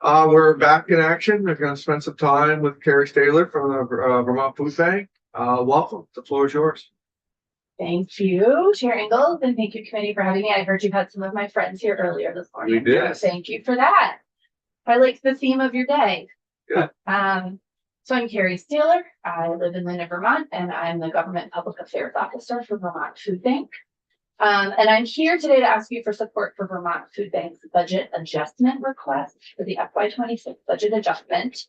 We're back in action. We're going to spend some time with Carrie Staylor from the Vermont Food Bank. Welcome. The floor is yours. Thank you, Chair Ingalls, and thank you, committee, for having me. I heard you had some of my friends here earlier this morning. We did. So thank you for that. I like the theme of your day. Good. So I'm Carrie Staylor. I live in Linden, Vermont, and I'm the Government Public Affairs Officer for Vermont Food Bank. And I'm here today to ask you for support for Vermont Food Bank's budget adjustment request for the FY26 budget adjustment.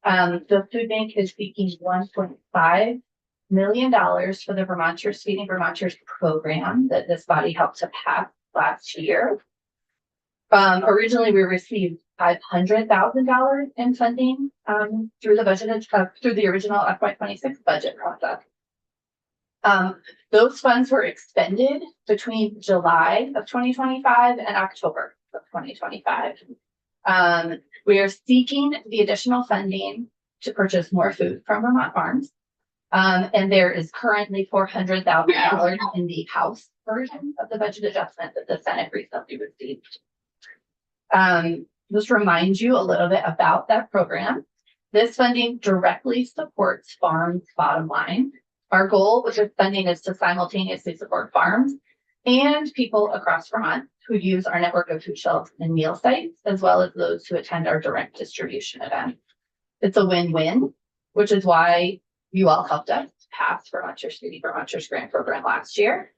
The food bank is seeking $1.5 million for the Vermonters Feeding Vermonters program that this body helped to pass last year. Originally, we received $500,000 in funding through the budget through the original FY26 budget process. Those funds were expended between July of 2025 and October of 2025. We are seeking the additional funding to purchase more food from Vermont Farms. And there is currently $400,000 in the House version of the budget adjustment that the Senate recently received. Just remind you a little bit about that program. This funding directly supports farms' bottom line. Our goal with this funding is to simultaneously support farms and people across Vermont who use our network of food shelves and meal sites, as well as those who attend our direct distribution events. It's a win-win, which is why you all helped us pass Vermonters Feeding Vermonters grant program last year.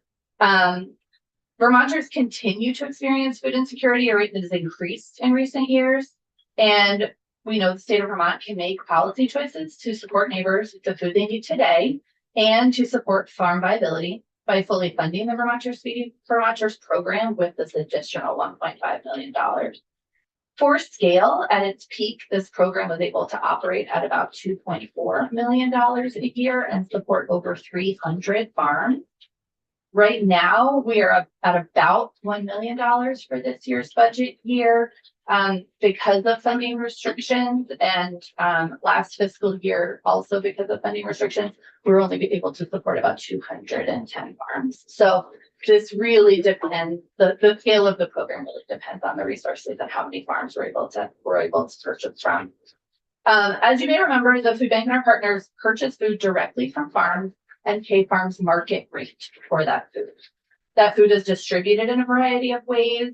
Vermonters continue to experience food insecurity, a rate that has increased in recent years. And we know the state of Vermont can make policy choices to support neighbors with the food they need today and to support farm viability by fully funding the Vermonters Feeding Vermonters program with this additional $1.5 million. For scale, at its peak, this program was able to operate at about $2.4 million a year and support over 300 farms. Right now, we are at about $1 million for this year's budget year. Because of funding restrictions and last fiscal year, also because of funding restrictions, we were only able to support about 210 farms. So this really depends, the scale of the program really depends on the resources and how many farms we're able to purchase from. As you may remember, the food bank and our partners purchase food directly from farms and pay farms market rate for that food. That food is distributed in a variety of ways,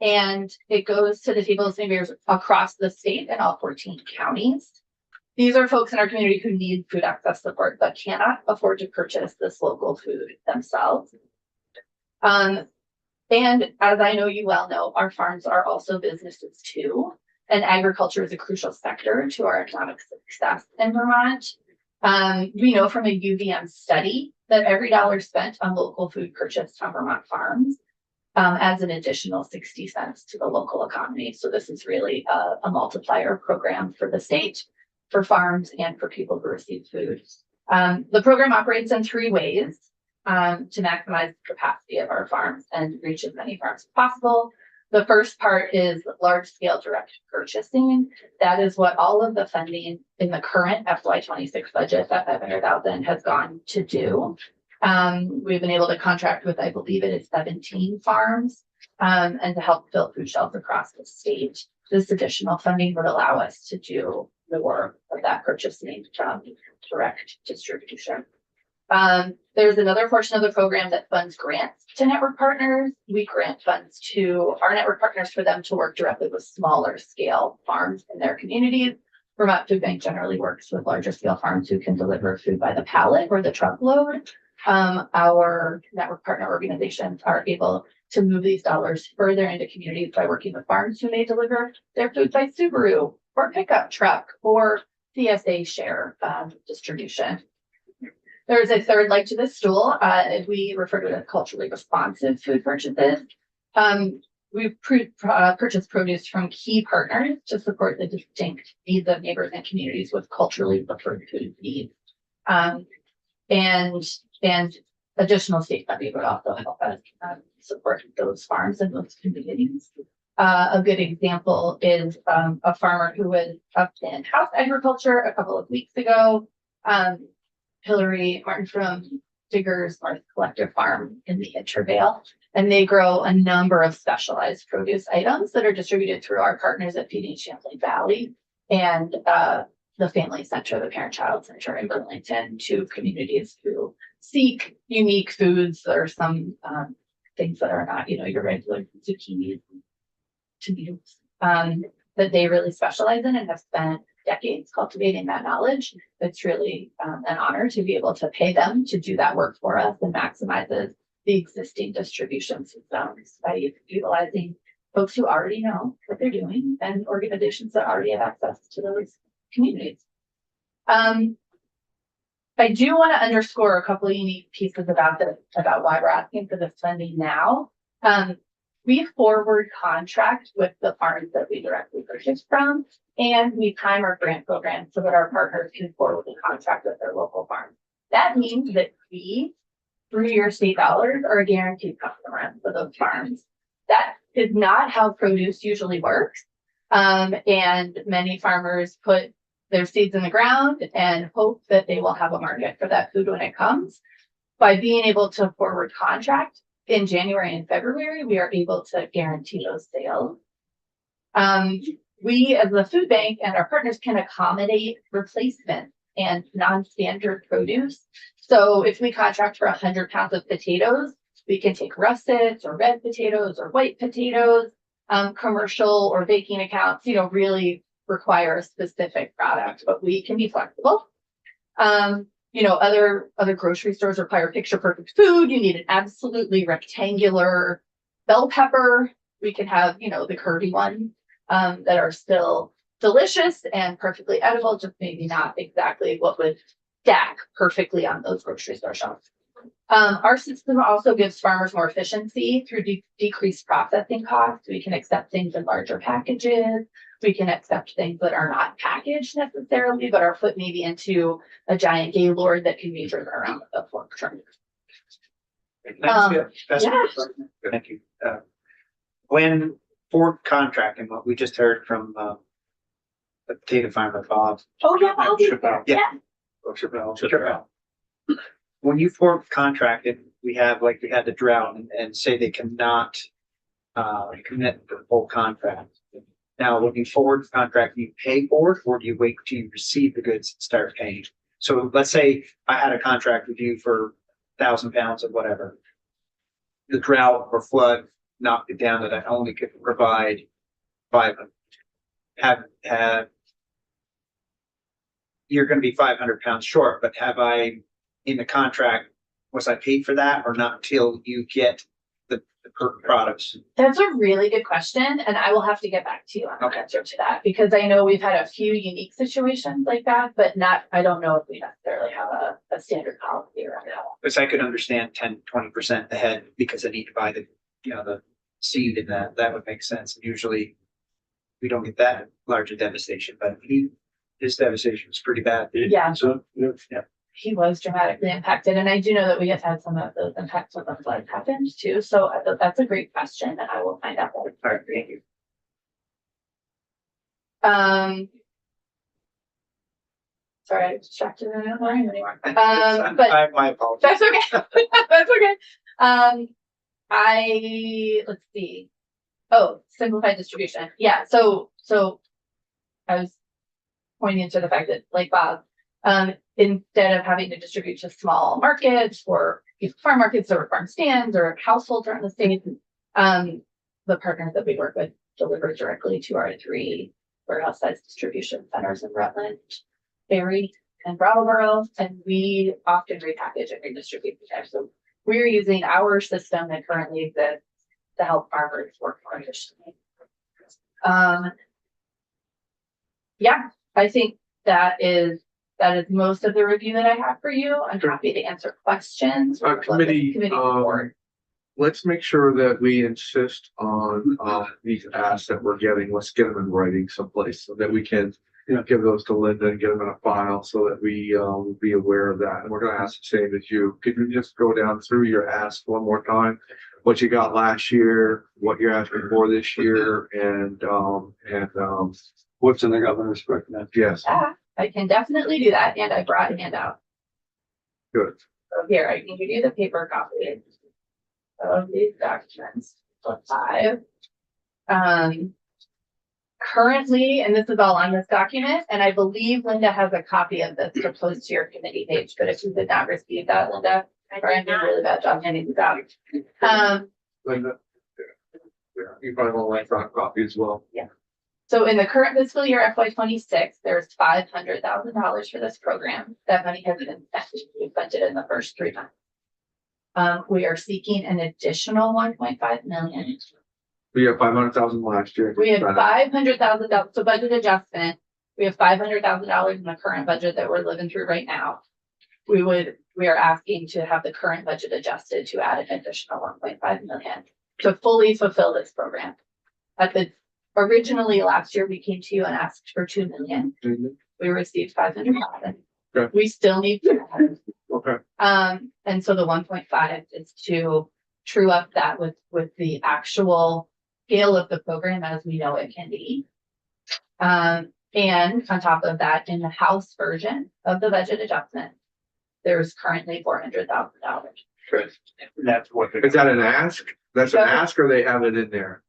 and it goes to the tables of neighbors across the state and all 14 counties. These are folks in our community who need food access support but cannot afford to purchase this local food themselves. And as I know you well know, our farms are also businesses too, and agriculture is a crucial sector to our economic success in Vermont. We know from a UVM study that every dollar spent on local food purchased from Vermont farms adds an additional 60 cents to the local economy. So this is really a multiplier program for the state, for farms, and for people who receive food. The program operates in 3 ways to maximize the capacity of our farms and reach as many farms as possible. The first part is large-scale direct purchasing. That is what all of the funding in the current FY26 budget, that $500,000, has gone to do. We've been able to contract with, I believe it is 17 farms, and to help fill food shelves across the state. This additional funding would allow us to do more of that purchasing from direct distribution. There's another portion of the program that funds grants to network partners. We grant funds to our network partners for them to work directly with smaller scale farms in their communities. Vermont Food Bank generally works with larger scale farms who can deliver food by the pallet or the truckload. Our network partner organizations are able to move these dollars further into communities by working with farms who may deliver their food by Subaru or pickup truck or CSA share distribution. There's a third leg to this stool. We refer to it as culturally responsive food purchases. We've purchased produce from key partners to support the distinct needs of neighbors and communities with culturally preferred food needs. And additional state funding would also help us support those farms and those communities. A good example is a farmer who was up in house agriculture a couple of weeks ago. Hillary Martin from Diggers North Collective Farm in the Intervale. And they grow a number of specialized produce items that are distributed through our partners at Feeding Champlain Valley and the Family Center, the Parent Child Center in Burlington, to communities who seek unique foods or some things that are not, your regular zucchini, tomatoes, that they really specialize in and have spent decades cultivating that knowledge. It's really an honor to be able to pay them to do that work for us and maximizes the existing distribution systems by utilizing folks who already know what they're doing and organizations that already have access to those communities. I do want to underscore a couple of unique pieces about why we're asking for this funding now. We forward contract with the farms that we directly purchase from, and we time our grant program so that our partners can forward the contract with their local farms. That means that we, through your state dollars, are a guaranteed customer for those farms. That is not how produce usually works. And many farmers put their seeds in the ground and hope that they will have a market for that food when it comes. By being able to forward contract in January and February, we are able to guarantee those sales. We, as the food bank and our partners, can accommodate replacement and non-standard produce. So if we contract for 100 pounds of potatoes, we can take russets or red potatoes or white potatoes. Commercial or baking accounts, really require a specific product, but we can be flexible. Other grocery stores require picture perfect food. You need an absolutely rectangular bell pepper. We can have, the curvy ones that are still delicious and perfectly edible, just maybe not exactly what would stack perfectly on those grocery store shelves. Our system also gives farmers more efficiency through decreased processing costs. We can accept things in larger packages. We can accept things that are not packaged necessarily, but are put maybe into a giant gaylord that can be driven around with a fork truck. Thank you. When for contracting, what we just heard from the potato farmer Bob. Oh yeah, I'll do that. Yeah. Chappelle. When you form contracted, we had the drought and say they cannot commit the full contract. Now, when you forward the contract, do you pay for it, or do you wait till you receive the goods and start paying? So let's say I had a contract with you for 1,000 pounds of whatever. The drought or flood knocked it down that I only could provide 500. You're going to be 500 pounds short, but have I in the contract, was I paid for that or not until you get the products? That's a really good question, and I will have to get back to you on the answer to that, because I know we've had a few unique situations like that, but I don't know if we necessarily have a standard policy around that. Because I could understand 10-20% ahead because I need to buy the seed in that would make sense. And usually we don't get that large a devastation, but his devastation was pretty bad. Yeah. So yeah. He was dramatically impacted, and I do know that we have had some of those impacts when the flood happened too. So that's a great question, and I will find out. All right, thank you. Sorry, I distracted anymore. But My apologies. that's okay. That's okay. Let's see. Oh, simplified distribution. Yeah. So I was pointing to the fact that, like Bob, instead of having to distribute to small markets or farm markets or farm stands or households around the state, the partners that we work with deliver directly to our 3 warehouse-sized distribution centers in Rutland, Barrie, and Brattleboro, and we often repackage and redistribute there. So we're using our system that currently exists to help farmers work more efficiently. Yeah, I think that is most of the review that I have for you. I'm happy to answer questions. Committee report. Let's make sure that we insist on these asks that we're getting. Let's get them in writing someplace so that we can give those to Linda and get them in a file so that we will be aware of that. And we're going to ask the same as you. Could you just go down through your ask one more time? What you got last year, what you're asking for this year, and what's in the governor's recommendation? Yes. Yeah, I can definitely do that. And I brought a handout. Good. So here, I can give you the paper copy. of these documents. So 5. Currently, and this is all on this document, and I believe Linda has a copy of this to post to your committee page, but if you did not receive that, Linda, Brian did a really bad job handing this out. Linda. Yeah, you probably want electronic copy as well. So in the current fiscal year FY 26, there's $500,000 for this program. That money has been spent. We spent it in the first 3 months. We are seeking an additional 1.5 million. We have 500,000 last year. We had $500,000, so budget adjustment. We have $500,000 in the current budget that we're living through right now. We are asking to have the current budget adjusted to add an additional 1.5 million to fully fulfill this program. Originally last year, we came to you and asked for 2 million. Mhm. We received 500,000. Okay. We still need. Okay, And so the 1.5 is to true up that with the actual scale of the program as we know it can be. And on top of that, in the House version of the budget adjustment, there's currently $400,000. good. That's what. Is that an ask? That's an Yeah. ask or they have it in there?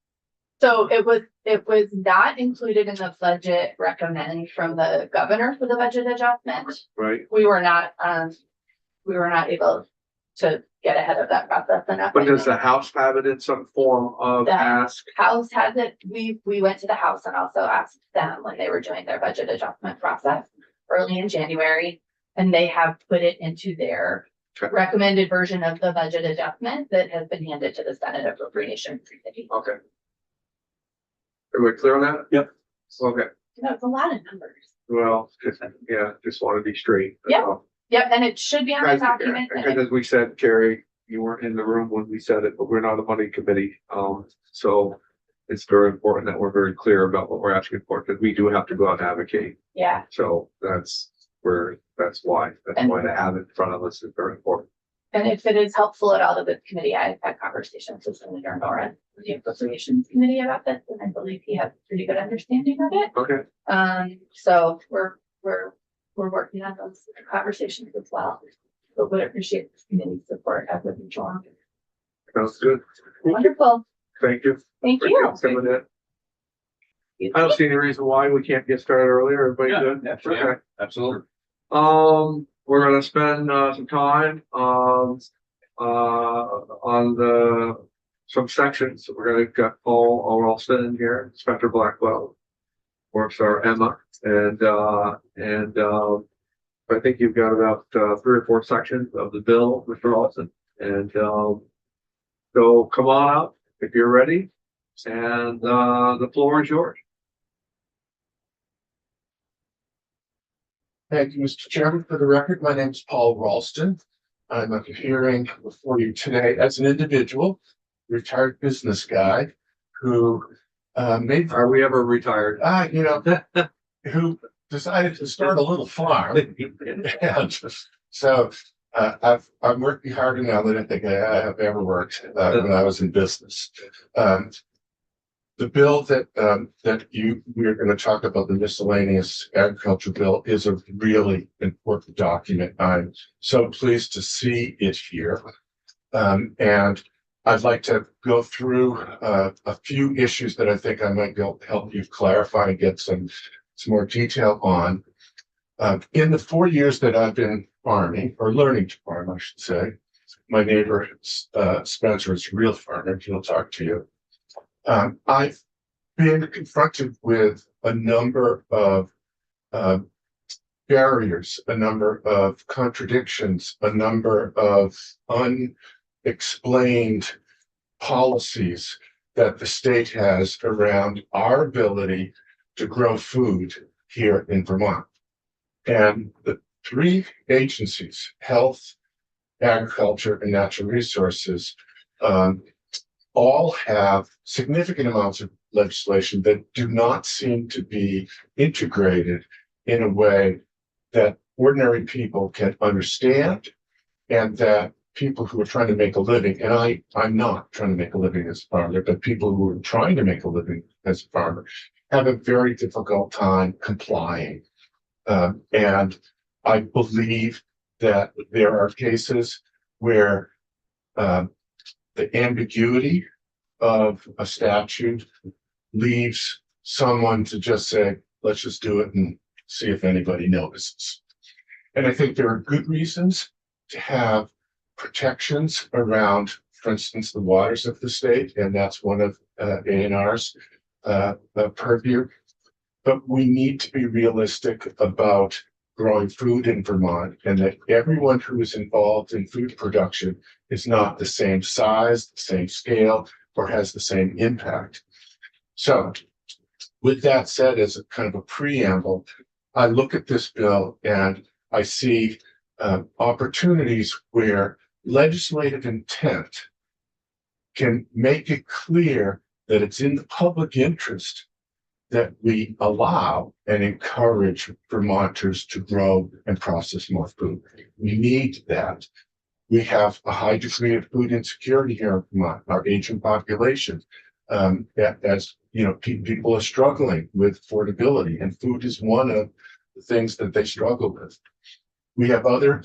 So it was not included in the budget recommend from the governor for the budget adjustment. Right? We were not able to get ahead of that process enough. But does the House have it in some form of The ask? House has it. We went to the House and also asked them when they were doing their budget adjustment process early in January. And they have put it into their Okay. recommended version of the budget adjustment that has been handed to the Senate Appropriations Committee. Okay. Everybody clear on that? Yep. Okay, That's a lot of numbers. well, just want to be straight. that's Yep. all. Yep, and it should be on the Guys, document. because as we said, Carrie, you weren't in the room when we said it, but we're not a money committee. So it's very important that we're very clear about what we're asking for, because we do have to go out and advocate. Yeah, So that's why to have it in front of us is very important. and if it is helpful at all to the committee, I've had conversations with Senator Nora, the Appropriations Committee about this, and I believe he has a pretty good understanding of it. Okay, So we're working on those conversations as well. But would appreciate this committee's support as we move along. sounds good. Wonderful. Thank you. Thank for you. coming in. I don't see any reason why we can't get started earlier. Everybody Yeah, good? absolutely. Okay. Absolutely. We're gonna spend some time on some sections. We're gonna get Paul Ralston in here, Inspector Blackwell, works our Emma, and I think you've got about 3 or 4 sections of the bill, Mr. Ralston, and so come on up if you're ready, and the floor is yours. Thank you, Mr. Chairman. For the record, my name is Paul Ralston. I'm appearing before you today as an individual, retired business guy who made, Are we ever retired? who decided to start a little farm. And so I'm working harder now than I think I have ever worked when I was in business. The bill that we are going to talk about, the miscellaneous agriculture bill, is a really important document. I'm so pleased to see it here. And I'd like to go through a few issues that I think I might help you clarify and get some more detail on. In the 4 years that I've been farming, or learning to farm, I should say, my neighbor Spencer is a real farmer. He'll talk to you. I've been confronted with a number of barriers, a number of contradictions, a number of unexplained policies that the state has around our ability to grow food here in Vermont. And the 3 agencies, Health, Agriculture, and Natural Resources, all have significant amounts of legislation that do not seem to be integrated in a way that ordinary people can understand, and that people who are trying to make a living, and I'm not trying to make a living as a farmer, but people who are trying to make a living as a farmer have a very difficult time complying. And I believe that there are cases where the ambiguity of a statute leaves someone to just say, let's just do it and see if anybody notices. And I think there are good reasons to have protections around, for instance, the waters of the state, and that's one of A&R's purview. But we need to be realistic about growing food in Vermont, and that everyone who is involved in food production is not the same size, the same scale, or has the same impact. So with that said, as a kind of a preamble, I look at this bill and I see opportunities where legislative intent can make it clear that it's in the public interest that we allow and encourage Vermonters to grow and process more food. We need that. We have a high degree of food insecurity here in Vermont, our aging population. As you know, people are struggling with affordability, and food is one of the things that they struggle with. We have other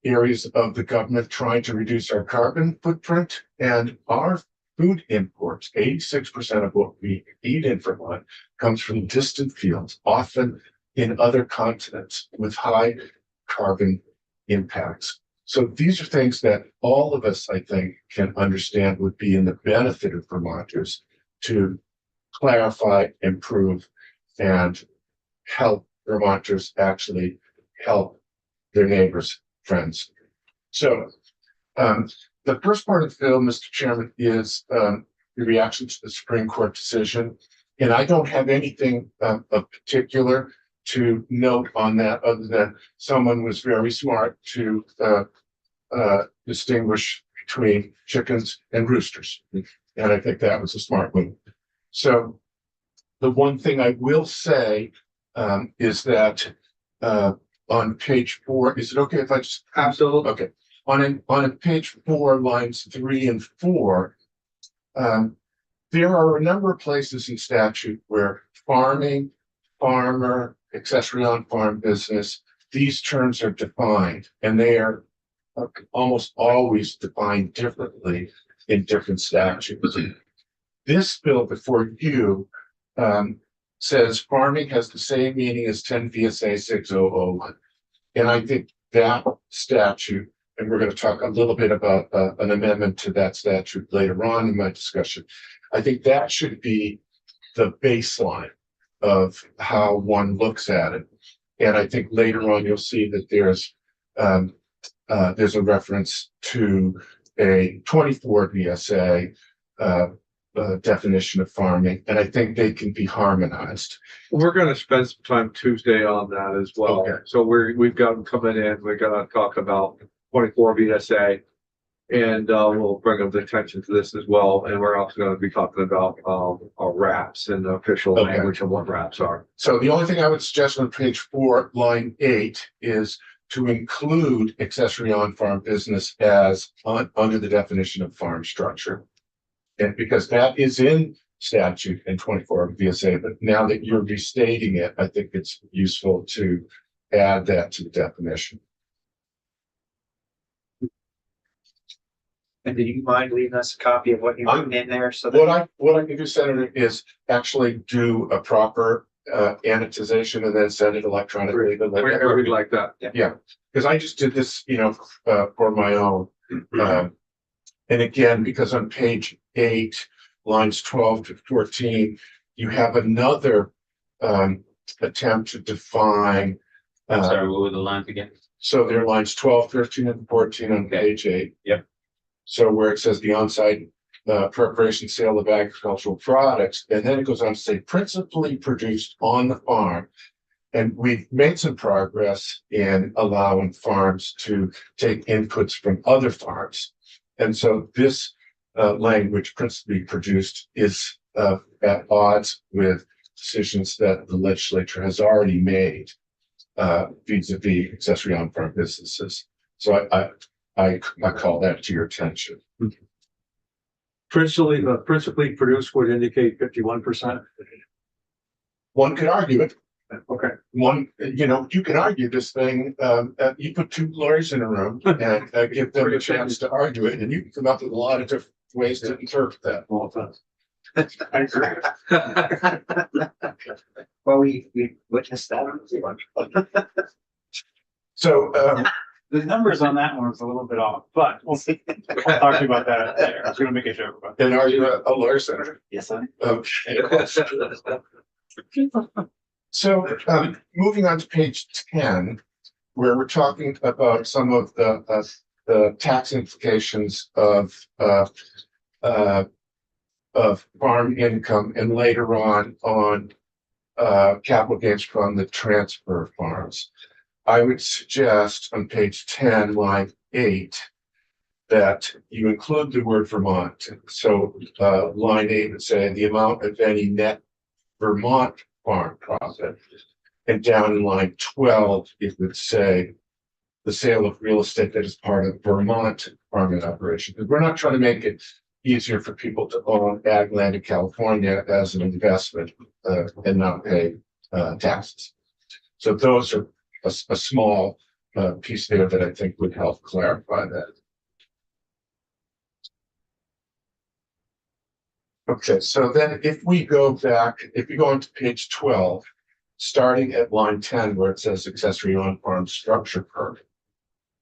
areas of the government trying to reduce our carbon footprint, and our food imports, 86% of what we eat in Vermont comes from distant fields, often in other continents with high carbon impacts. So these are things that all of us, I think, can understand would be in the benefit of Vermonters to clarify, improve, and help Vermonters actually help their neighbors, friends. So the first part of the bill, Mr. Chairman, is the reaction to the Supreme Court decision. And I don't have anything of particular to note on that, other than someone was very smart to distinguish between chickens and roosters. And I think that was a smart move. So the one thing I will say is that on page 4, is it okay if I just? Absolutely. Okay. On page 4, lines 3 and 4, there are a number of places in statute where farming, farmer, accessory on farm business, these terms are defined, and they are almost always defined differently in different statutes. This bill before you says farming has the same meaning as 10 VSA 6001. And I think that statute, and we're going to talk a little bit about an amendment to that statute later on in my discussion. I think that should be the baseline of how one looks at it. And I think later on you'll see that there's a reference to a 24 VSA definition of farming, and I think they can be harmonized. We're going to spend some time Tuesday on that as well. Okay. So we've got them coming in. We're going to talk about 24 VSA, and we'll bring them attention to this as well. And we're also going to be talking about our wraps and the official language of what wraps are. So the only thing I would suggest on page 4, line 8, is to include accessory on-farm business as under the definition of farm structure. And because that is in statute in 24 VSA, but now that you're restating it, I think it's useful to add that to the definition. And do you mind leaving us a copy of what you've written in there? So that What I can do, Senator, is actually do a proper annotization and then send it electronically. We'd like that. Yeah, because I just did this, for my own. And again, because on page 8, lines 12 to 14, you have another attempt to define. I'm sorry, what were the lines again? So there are lines 12, 13, and 14 on page 8. Yep. So where it says the on-site preparation, sale of agricultural products, and then it goes on to say principally produced on the farm. And we've made some progress in allowing farms to take inputs from other farms. And so this language, principally produced, is at odds with decisions that the legislature has already made vis-a-vis accessory on-farm businesses. So I call that to your attention. Principally produced would indicate 51%. One could argue it. Okay. you can argue this thing, you put two lawyers in a room and give them a chance to argue it, and you can come up with a lot of different ways to interpret that. I agree. Well, we witnessed that on the one. So, The numbers on that one was a little bit off, but we'll see. We'll talk to you about that later. I was gonna make a joke about and are you a lawyer, Senator? Yes, I. Okay. So, moving on to page 10, where we're talking about some of the tax implications of farm income, and later on capital gains from the transfer of farms. I would suggest on page 10, line 8, that you include the word Vermont. So line 8 would say the amount of any net Vermont farm profit. And down in line 12, it would say the sale of real estate that is part of Vermont farming operation. Because we're not trying to make it easier for people to own ag land in California as an investment and not pay taxes. So those are a small piece there that I think would help clarify that. Okay, so then if we go on to page 12, starting at line 10, where it says accessory on-farm structure permit.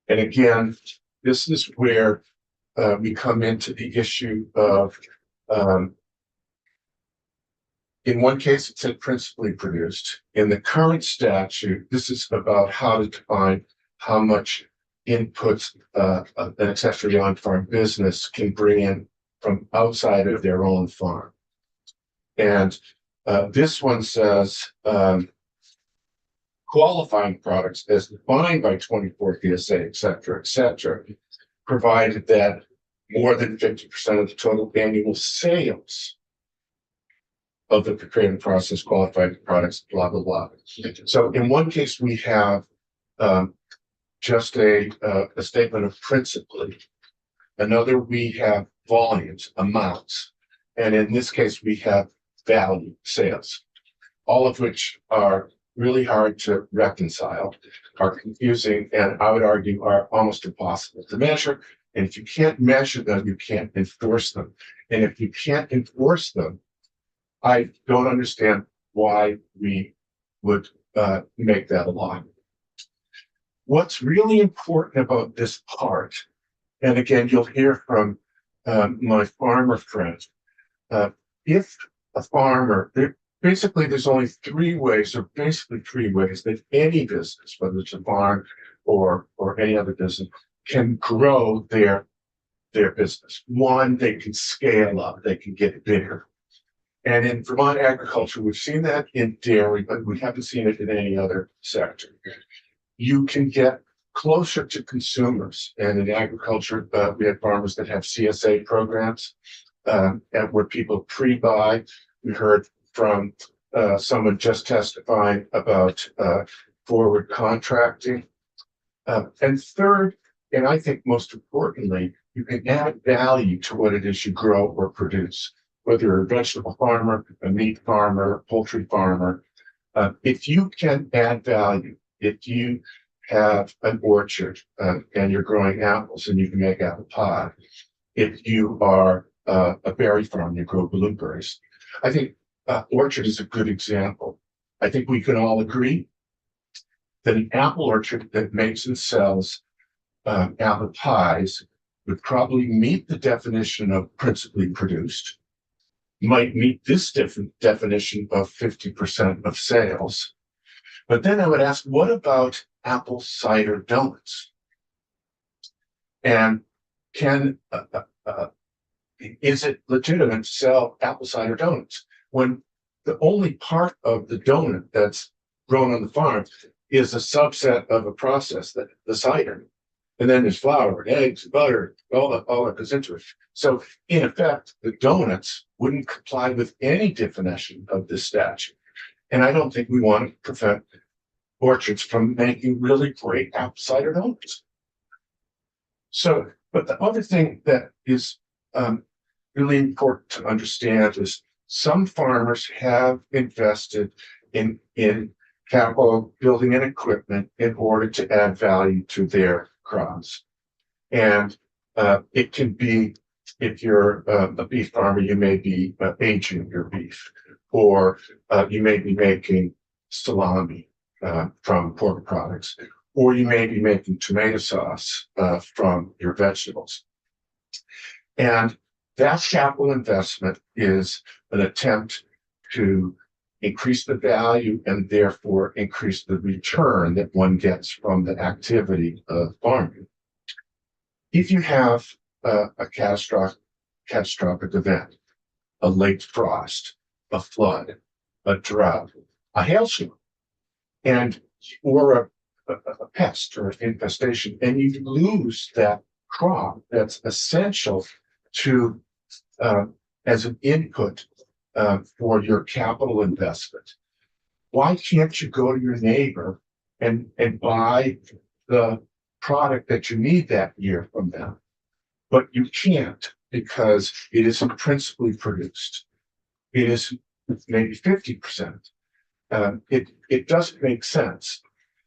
And again, this is where we come into the issue of, in one case, it said principally produced. In the current statute, this is about how to define how much inputs an accessory on-farm business can bring in from outside of their own farm. And this one says qualifying products as defined by 24 VSA, et cetera, provided that more than 50% of the total annual sales of the creative process qualified products, blah, blah, blah. So in one case, we have just a statement of principally. Another, we have volumes, amounts. And in this case, we have value, sales, all of which are really hard to reconcile, are confusing, and I would argue are almost impossible to measure. And if you can't measure them, you can't enforce them. And if you can't enforce them, I don't understand why we would make that a law. What's really important about this part, and again, you'll hear from my farmer friends, if a farmer, basically there's only three ways that any business, whether it's a farm or any other business, can grow their business. One, they can scale up, they can get bigger. And in Vermont agriculture, we've seen that in dairy, but we haven't seen it in any other sector. You can get closer to consumers. And in agriculture, we have farmers that have CSA programs where people pre-buy. We heard from someone just testifying about forward contracting. And third, and I think most importantly, you can add value to what it is you grow or produce. Whether you're a vegetable farmer, a meat farmer, a poultry farmer, if you can add value, if you have an orchard and you're growing apples and you can make apple pie, if you are a berry farm, you grow blueberries. I think orchard is a good example. I think we can all agree that an apple orchard that makes and sells apple pies would probably meet the definition of principally produced, might meet this different definition of 50% of sales. But then I would ask, what about apple cider donuts? And is it legitimate to sell apple cider donuts when the only part of the donut that's grown on the farm is a subset of a process, that the cider? And then there's flour, and eggs, and butter, all that goes into it. So in effect, the donuts wouldn't comply with any definition of this statute. And I don't think we want to prevent orchards from making really great apple cider donuts. So, but the other thing that is really important to understand is some farmers have invested in capital building and equipment in order to add value to their crops. And it can be, if you're a beef farmer, you may be aging your beef, or you may be making salami from pork products, or you may be making tomato sauce from your vegetables. And that capital investment is an attempt to increase the value and therefore increase the return that one gets from the activity of farming. If you have a catastrophic event, a late frost, a flood, a drought, a hailstorm, and or a pest or infestation, and you lose that crop that's essential to as an input for your capital investment. Why can't you go to your neighbor and buy the product that you need that year from them? But you can't, because it isn't principally produced. It is maybe 50%. It doesn't make sense.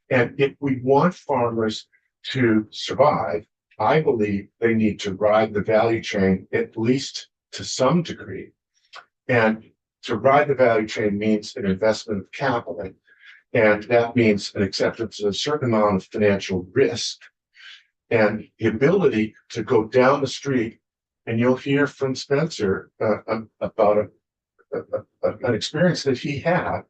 And if we want farmers to survive, I believe they need to ride the value chain, at least to some degree. And to ride the value chain means an investment of capital. And that means an acceptance of a certain amount of financial risk and the ability to go down the street. And you'll hear from Spencer about an experience that he had.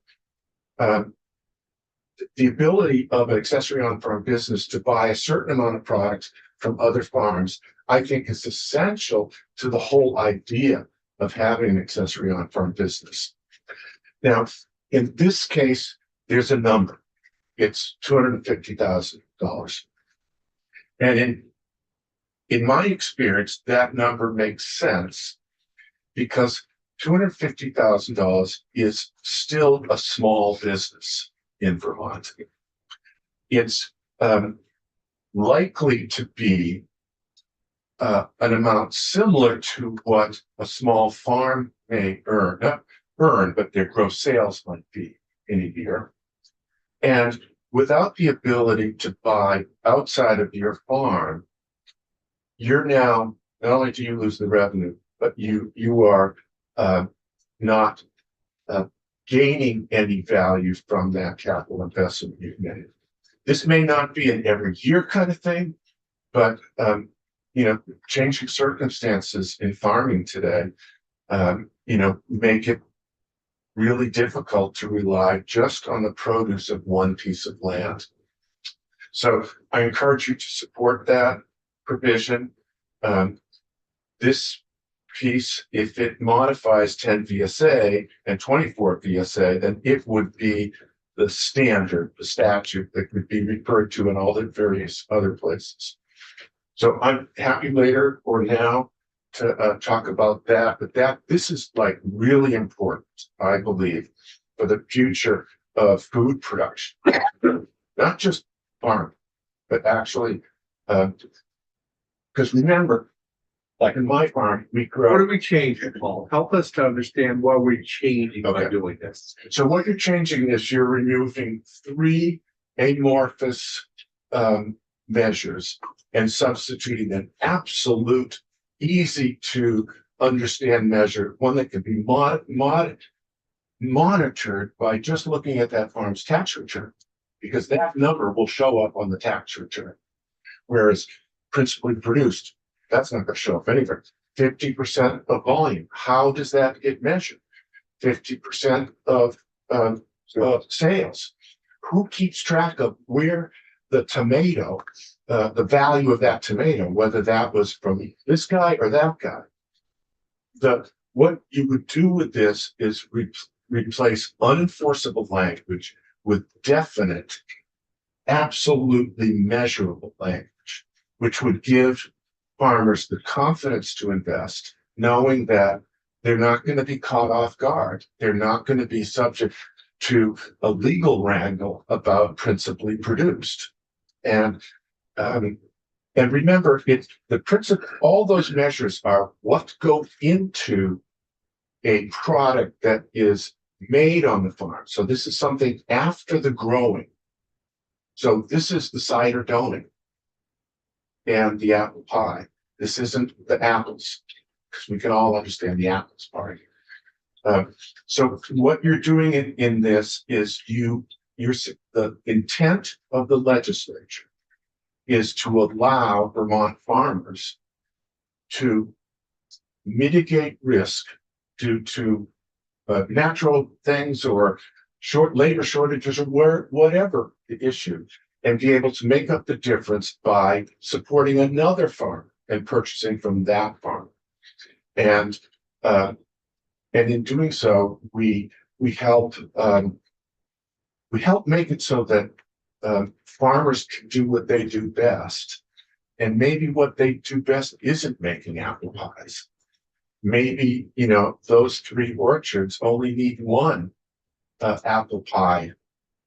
The ability of an accessory on-farm business to buy a certain amount of products from other farms, I think, is essential to the whole idea of having an accessory on-farm business. Now, in this case, there's a number. It's $250,000. And in my experience, that number makes sense because $250,000 is still a small business in Vermont. It's likely to be an amount similar to what a small farm may earn, not earn, but their gross sales might be in a year. And without the ability to buy outside of your farm, you're now, not only do you lose the revenue, but you are not gaining any value from that capital investment you've made. This may not be an every year kind of thing, but changing circumstances in farming today, make it really difficult to rely just on the produce of one piece of land. So I encourage you to support that provision. This piece, if it modifies 10 VSA and 24 VSA, then it would be the standard, the statute that would be referred to in all the various other places. So I'm happy later or now to talk about that, but this is like really important, I believe, for the future of food production, not just farming, but actually, because remember, like in my farm, we What grow. are we changing, Paul? Help us to understand what we're changing by Okay. doing this. So what you're changing is you're removing 3 amorphous measures and substituting an absolute, easy to understand measure, one that can be monitored by just looking at that farm's tax return, because that number will show up on the tax return. Whereas principally produced, that's not going to show up anywhere. 50% of volume, how does that get measured? 50% of sales. Who keeps track of where the tomato, the value of that tomato, whether that was from this guy or that guy? What you would do with this is replace unenforceable language with definite, absolutely measurable language, which would give farmers the confidence to invest, knowing that they're not going to be caught off guard. They're not going to be subject to a legal wrangle about principally produced. And remember, it's the principle, all those measures are what go into a product that is made on the farm. So this is something after the growing. So this is the cider donut and the apple pie. This isn't the apples, because we can all understand the apples part. So what you're doing in this is the intent of the legislature is to allow Vermont farmers to mitigate risk due to natural things or labor shortages or whatever the issue, and be able to make up the difference by supporting another farm and purchasing from that farm. And in doing so, we help make it so that farmers can do what they do best. And maybe what they do best isn't making apple pies. Maybe, those 3 orchards only need 1 apple pie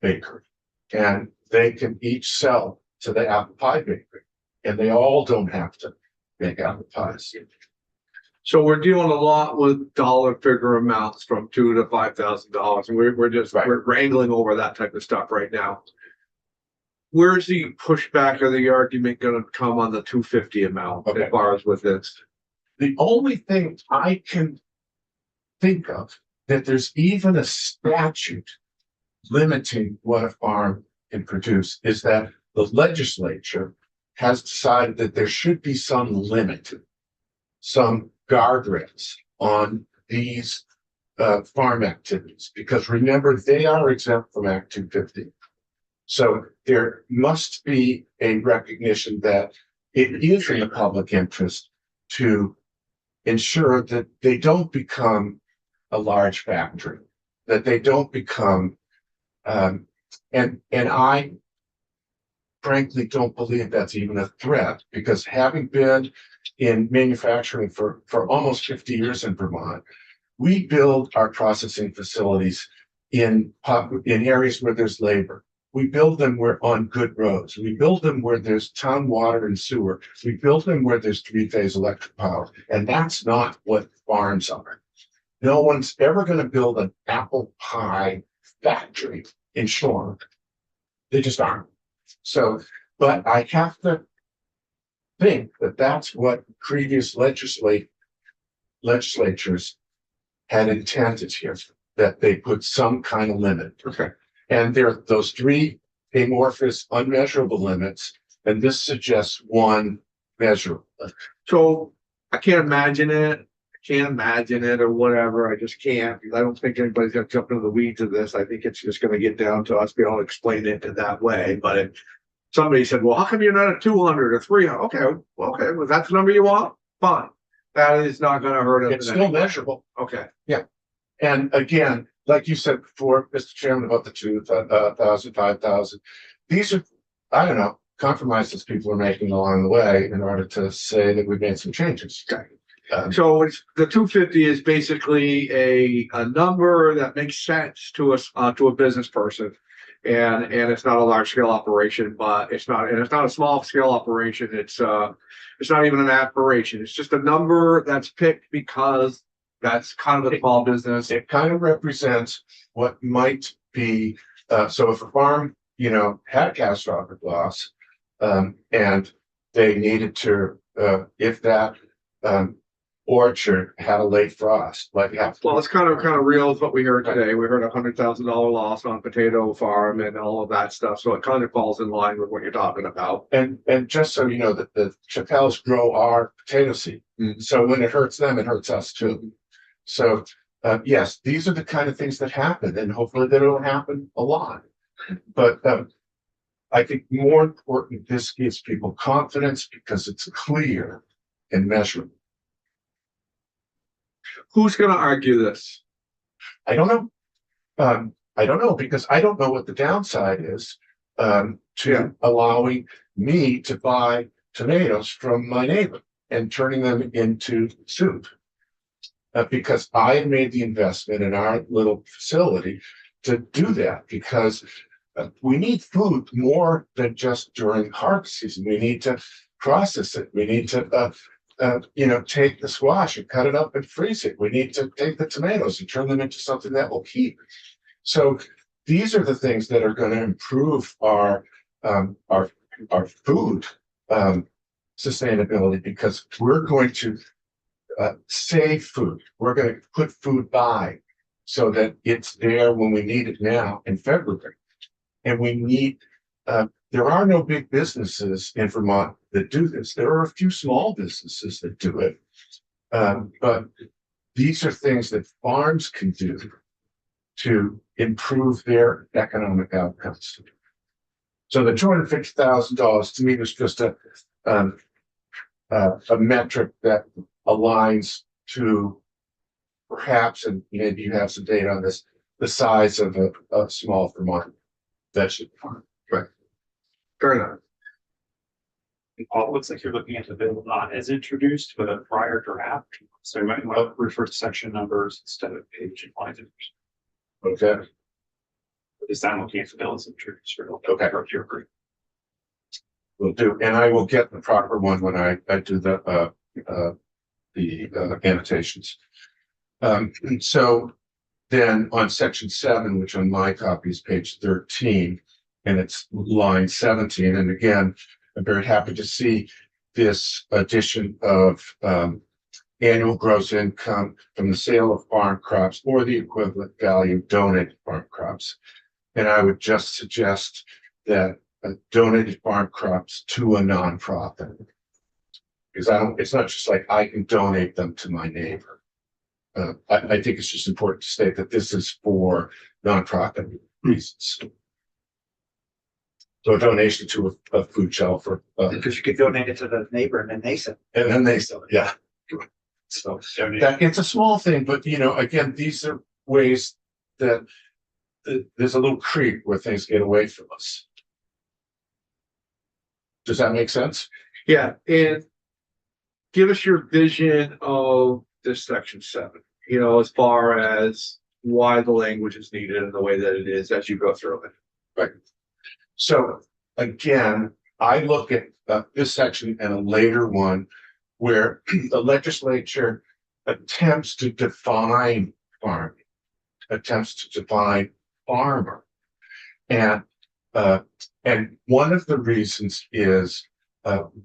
baker, and they can each sell to the apple pie baker, and they all don't have to make apple pies. So we're dealing a lot with dollar figure amounts from $2,000 to $5,000, and we're wrangling over that type of stuff right now. Where's the pushback or the argument going to come on the $250 amount as far as with this? The only thing I can think of that there's even a statute limiting what a farm can produce is that the legislature has decided that there should be some limit, some guardrails on these farm activities, because remember, they are exempt from Act 250. So there must be a recognition that it is in the public interest to ensure that they don't become a large factory, that they don't become, and I frankly don't believe that's even a threat, because having been in manufacturing for almost 50 years in Vermont, we build our processing facilities in areas where there's labor. We build them on good roads. We build them where there's town water and sewer. We build them where there's 3-phase electric power. And that's not what farms are. No one's ever going to build an apple pie factory in Shoreham. They just aren't. So, but I have to think that that's what previous legislatures had intended here, that they put some kind of limit. Okay. And there are those 3 amorphous, unmeasurable limits, and this suggests 1 measurable. So I can't imagine it. Or whatever. I just can't, because I don't think anybody's gonna jump into the weeds of this. I think it's just gonna get down to us being able to explain it in that way. But somebody said, well, how come you're not at 200 or 300? Okay, well, that's the number you want? Fine. That is not gonna hurt us. It's still measurable. Okay. Yeah. And again, like you said before, Mr. Chairman, about the 2,000, 5,000, these are, I don't know, compromises people are making along the way in order to say that we've made some changes. Okay. So the 250 is basically a number that makes sense to us, to a business person. And it's not a large scale operation, but it's not a small scale operation. It's not even an aspiration. It's just a number that's picked because that's kind of a small business. It kind of represents what might be, so if a farm, had a catastrophic loss, and they needed to, if that orchard had a late frost, like well, it's kind of real is what we heard today. We heard $100,000 loss on potato farm and all of that stuff. So it kind of falls in line with what you're talking about. And just so you know, that the Chappelles grow our potato seed. Mm-hmm. So when it hurts them, it hurts us too. So yes, these are the kind of things that happen, and hopefully they don't happen a lot. But I think more important, this gives people confidence because it's clear and measurable. Who's going to argue this? I don't know. I don't know, because I don't know what the downside is to allowing me to buy tomatoes from my neighbor and turning them into soup. Because I had made the investment in our little facility to do that, because we need food more than just during harvest season. We need to process it. We need to take the squash and cut it up and freeze it. We need to take the tomatoes and turn them into something that will keep. So these are the things that are going to improve our food sustainability, because we're going to save food. We're going to put food by so that it's there when we need it now in February. And we need, there are no big businesses in Vermont that do this. There are a few small businesses that do it. But these are things that farms can do to improve their economic outcomes. So the $250,000 to me was just a metric that aligns to perhaps, and maybe you have some data on this, the size of a small Vermont vegetable farm. Right. Fair enough. Paul, it looks like you're looking at the bill not as introduced, but a prior draft. So you might want to refer to section numbers instead of page and line numbers. Okay. This time looking at the bill as introduced. Okay. Or if you agree. Will do, and I will get the proper one when I do the annotations. So then on section 7, which on my copy is page 13, and it's line 17. And again, I'm very happy to see this addition of annual gross income from the sale of farm crops or the equivalent value of donated farm crops. And I would just suggest that donated farm crops to a nonprofit, because it's not just like I can donate them to my neighbor. I think it's just important to state that this is for nonprofit reasons. So a donation to a food shelf, Because you could donate it to the neighbor and then they sell. and then they sell it. Yeah. So that it's a small thing, but again, these are ways that there's a little creep where things get away from us. Does that make sense? Yeah, and give us your vision of this section 7, as far as why the language is needed in the way that it is as you go through it. Right. So again, I look at this section and a later one where the legislature attempts to define farming, attempts to define farmer. And one of the reasons is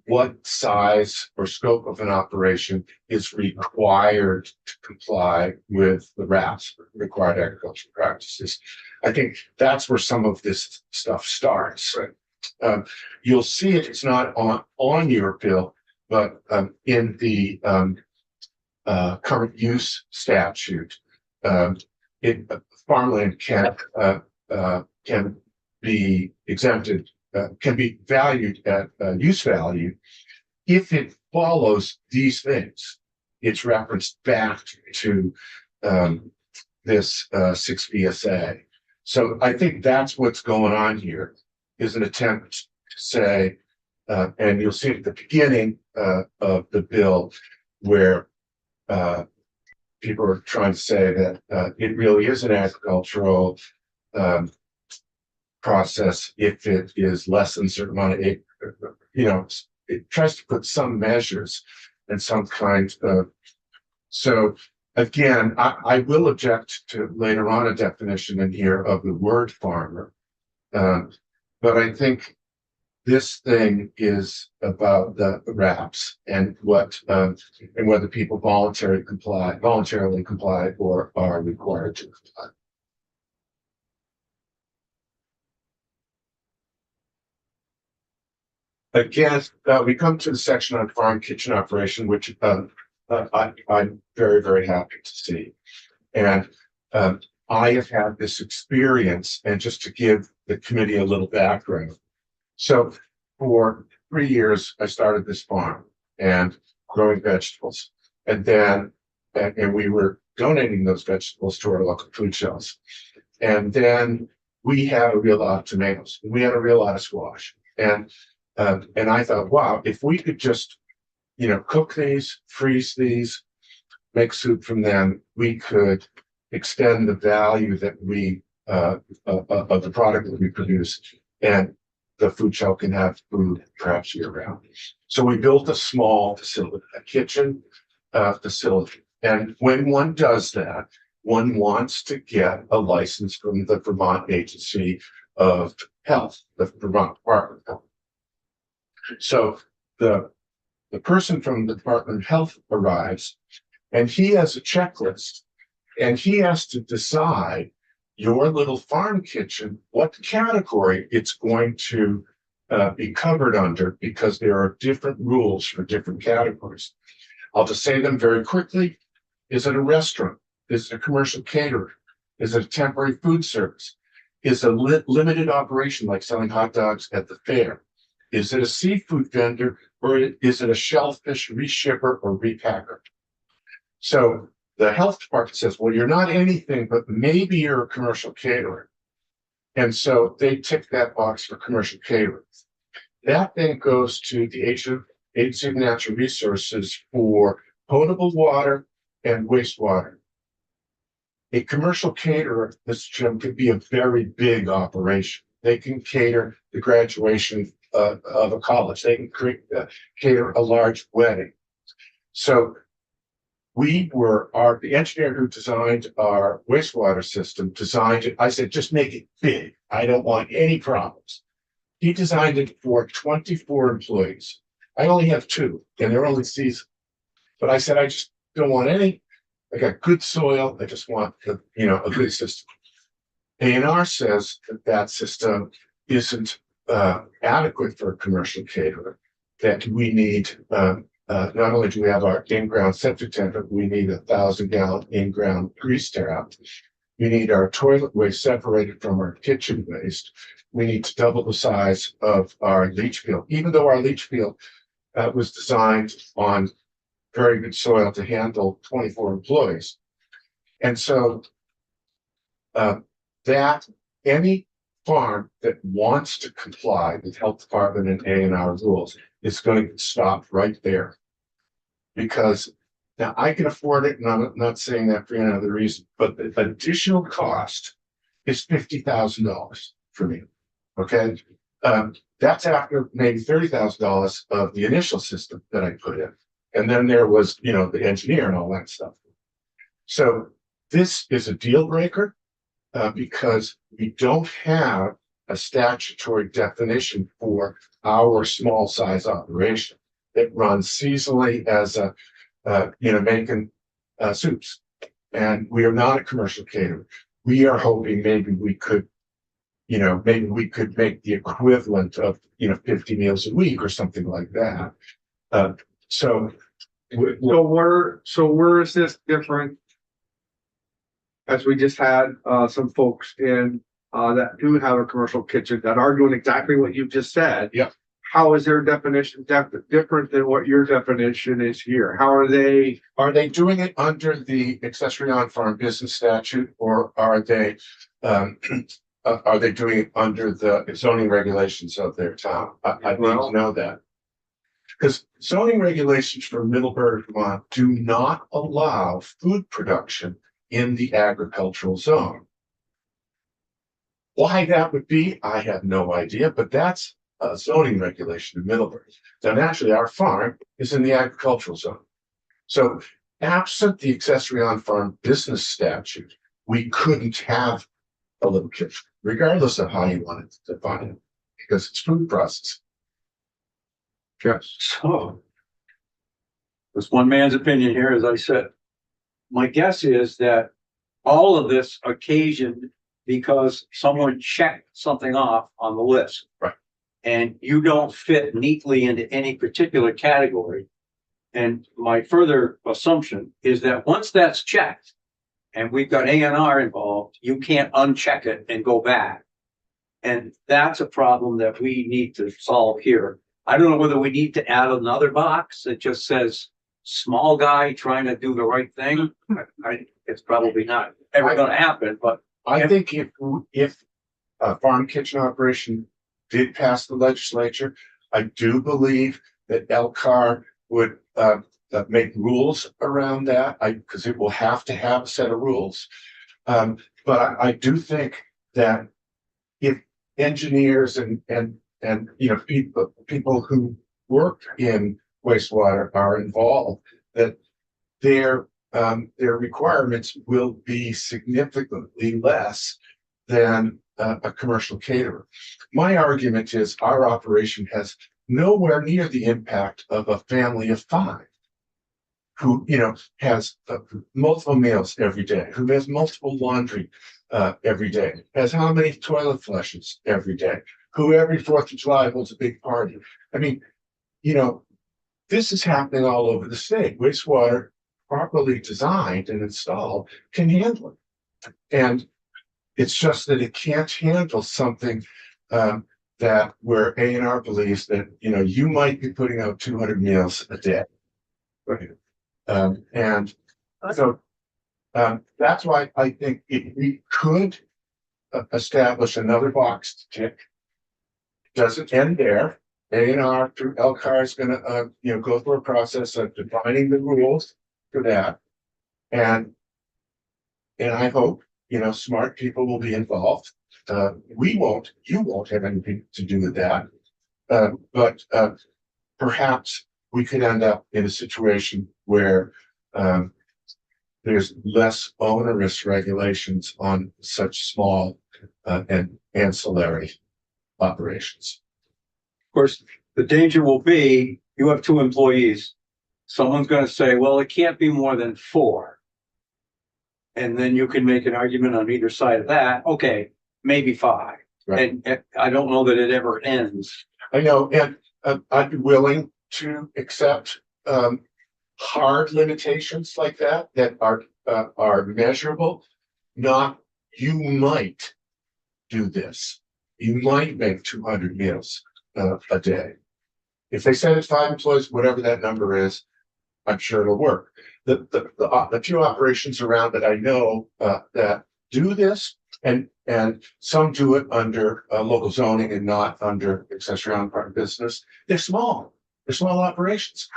what size or scope of an operation is required to comply with the RAPS, required agricultural practices. I think that's where some of this stuff starts. Right? You'll see it's not on your bill, but in the current use statute, farmland can be exempted, can be valued at use value if it follows these things. It's referenced back to this 6 VSA. So I think that's what's going on here, is an attempt to say, and you'll see at the beginning of the bill where people are trying to say that it really is an agricultural process if it is less than a certain amount of acre. It tries to put some measures and some kind of. So again, I will object to later on a definition in here of the word farmer, but I think this thing is about the RAPS and and whether people voluntarily comply or are required to comply. Again, we come to the section on farm kitchen operation, which I'm very, very happy to see. And I have had this experience, and just to give the committee a little background. So for 3 years, I started this farm and growing vegetables. And then, and we were donating those vegetables to our local food shelves. And then we had a real lot of tomatoes. We had a real lot of squash. And I thought, wow, if we could just, cook these, freeze these, make soup from them, we could extend the value that we of the product that we produce. And the food shelf can have food perhaps year round. So we built a small facility, a kitchen facility. And when one does that, one wants to get a license from the Vermont Agency of Health, the Vermont Department of Health. So the person from the Department of Health arrives and he has a checklist and he has to decide your little farm kitchen, what category it's going to be covered under, because there are different rules for different categories. I'll just say them very quickly. Is it a restaurant? Is it a commercial caterer? Is it a temporary food service? Is it a limited operation like selling hot dogs at the fair? Is it a seafood vendor, or is it a shellfish reshipper or repacker? So the health department says, well, you're not anything, but maybe you're a commercial caterer. And so they tick that box for commercial catering. That then goes to the Agency of Natural Resources for potable water and wastewater. A commercial caterer, Mr. Chairman, could be a very big operation. They can cater the graduation of a college. They can cater a large wedding. So the engineer who designed our wastewater system designed it. I said, just make it big. I don't want any problems. He designed it for 24 employees. I only have 2 and they're only seasonal. But I said, I just don't want any. I got good soil. I just want a good system. A&R says that system isn't adequate for a commercial caterer, that we need not only do we have our in-ground septic tank, but we need 1,000-gallon in-ground grease trap. We need our toilet waste separated from our kitchen waste. We need to double the size of our leach field, even though our leach field was designed on very good soil to handle 24 employees. And so that any farm that wants to comply with health department and A&R rules is going to stop right there. Because now I can afford it, and I'm not saying that for any other reason, but the additional cost is $50,000 for me. Okay. That's after maybe $30,000 of the initial system that I put in. And then there was, the engineer and all that stuff. So this is a deal breaker because we don't have a statutory definition for our small size operation. It runs seasonally as making soups. And we are not a commercial caterer. We are hoping maybe we could make the equivalent of, 50 meals a week or something like that. So where is this different? As we just had some folks in that do have a commercial kitchen that are doing exactly what you just said. Yep. How is their definition different than what your definition is here? How are they? Are they doing it under the accessory on-farm business statute, or are they doing it under the zoning regulations of their town? I need to know that. Because zoning regulations for Middleburg, Vermont do not allow food production in the agricultural zone. Why that would be, I have no idea, but that's a zoning regulation in Middleburg. Now, naturally, our farm is in the agricultural zone. So absent the accessory on-farm business statute, we couldn't have a little kitchen, regardless of how you wanted to define it, because it's food processing. Yes. So, it's one man's opinion here, as I said. My guess is that all of this occasioned because someone checked something off on the list. Right. And you don't fit neatly into any particular category. And my further assumption is that once that's checked and we've got A&R involved, you can't uncheck it and go back. And that's a problem that we need to solve here. I don't know whether we need to add another box that just says small guy trying to do the right thing. It's probably not ever going to happen, but I think if a farm kitchen operation did pass the legislature, I do believe that LCAR would make rules around that, because it will have to have a set of rules. But I do think that if engineers and and, you know, people who work in wastewater are involved, that their requirements will be significantly less than a commercial caterer. My argument is our operation has nowhere near the impact of a family of 5 who, you know, has multiple meals every day, who has multiple laundry every day, has how many toilet flushes every day, who every 4th of July holds a big party. I mean, you know, this is happening all over the state. Wastewater, properly designed and installed, can handle it. And it's just that it can't handle something that where A&R believes that, you know, you might be putting out 200 meals a day. Right. And so that's why I think if we could establish another box to tick, it doesn't end there. A&R through LCAR is going to, you know, go through a process of defining the rules for that. And I hope, you know, smart people will be involved. We won't, you won't have anything to do with that. But perhaps we could end up in a situation where there's less onerous regulations on such small and ancillary operations. Of course, the danger will be you have 2 employees. Someone's going to say, well, it can't be more than 4. And then you can make an argument on either side of that. Okay, maybe 5. Right. And I don't know that it ever ends. I know, and I'd be willing to accept hard limitations like that are measurable. Not, you might do this. You might make 200 meals a day. If they said it's 5 employees, whatever that number is, I'm sure it'll work. The few operations around that I know that do this, and some do it under local zoning and not under accessory on part of business. They're small operations,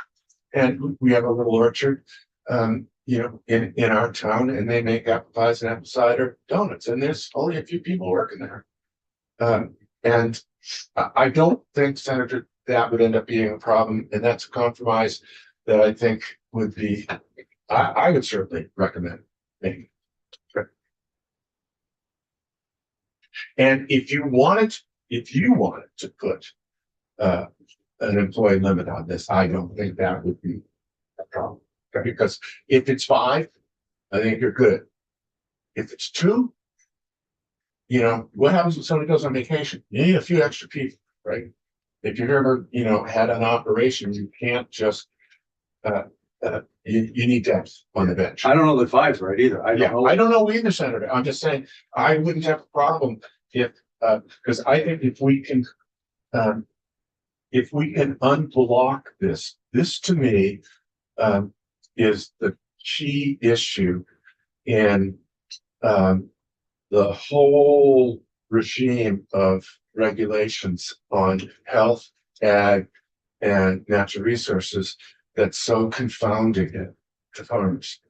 and we have a little orchard, you know, in our town, and they make apple pies and apple cider donuts, and there's only a few people working there. And I don't think, Senator, that would end up being a problem, and that's a compromise that I think would be, I would certainly recommend making. And if you wanted to put an employee limit on this, I don't think that would be a problem. Because if it's 5, I think you're good. If it's 2, you know, what happens when somebody goes on vacation? You need a few extra people, right? If you've ever, you know, had an operation, you can't just, you need depth on the bench. I don't know that 5's right either. I don't know either, Senator. I'm just saying, I wouldn't have a problem if, because I think if we can unblock this to me, is the key issue in, the whole regime of regulations on health, ag, and natural resources that's so confounding to farmers.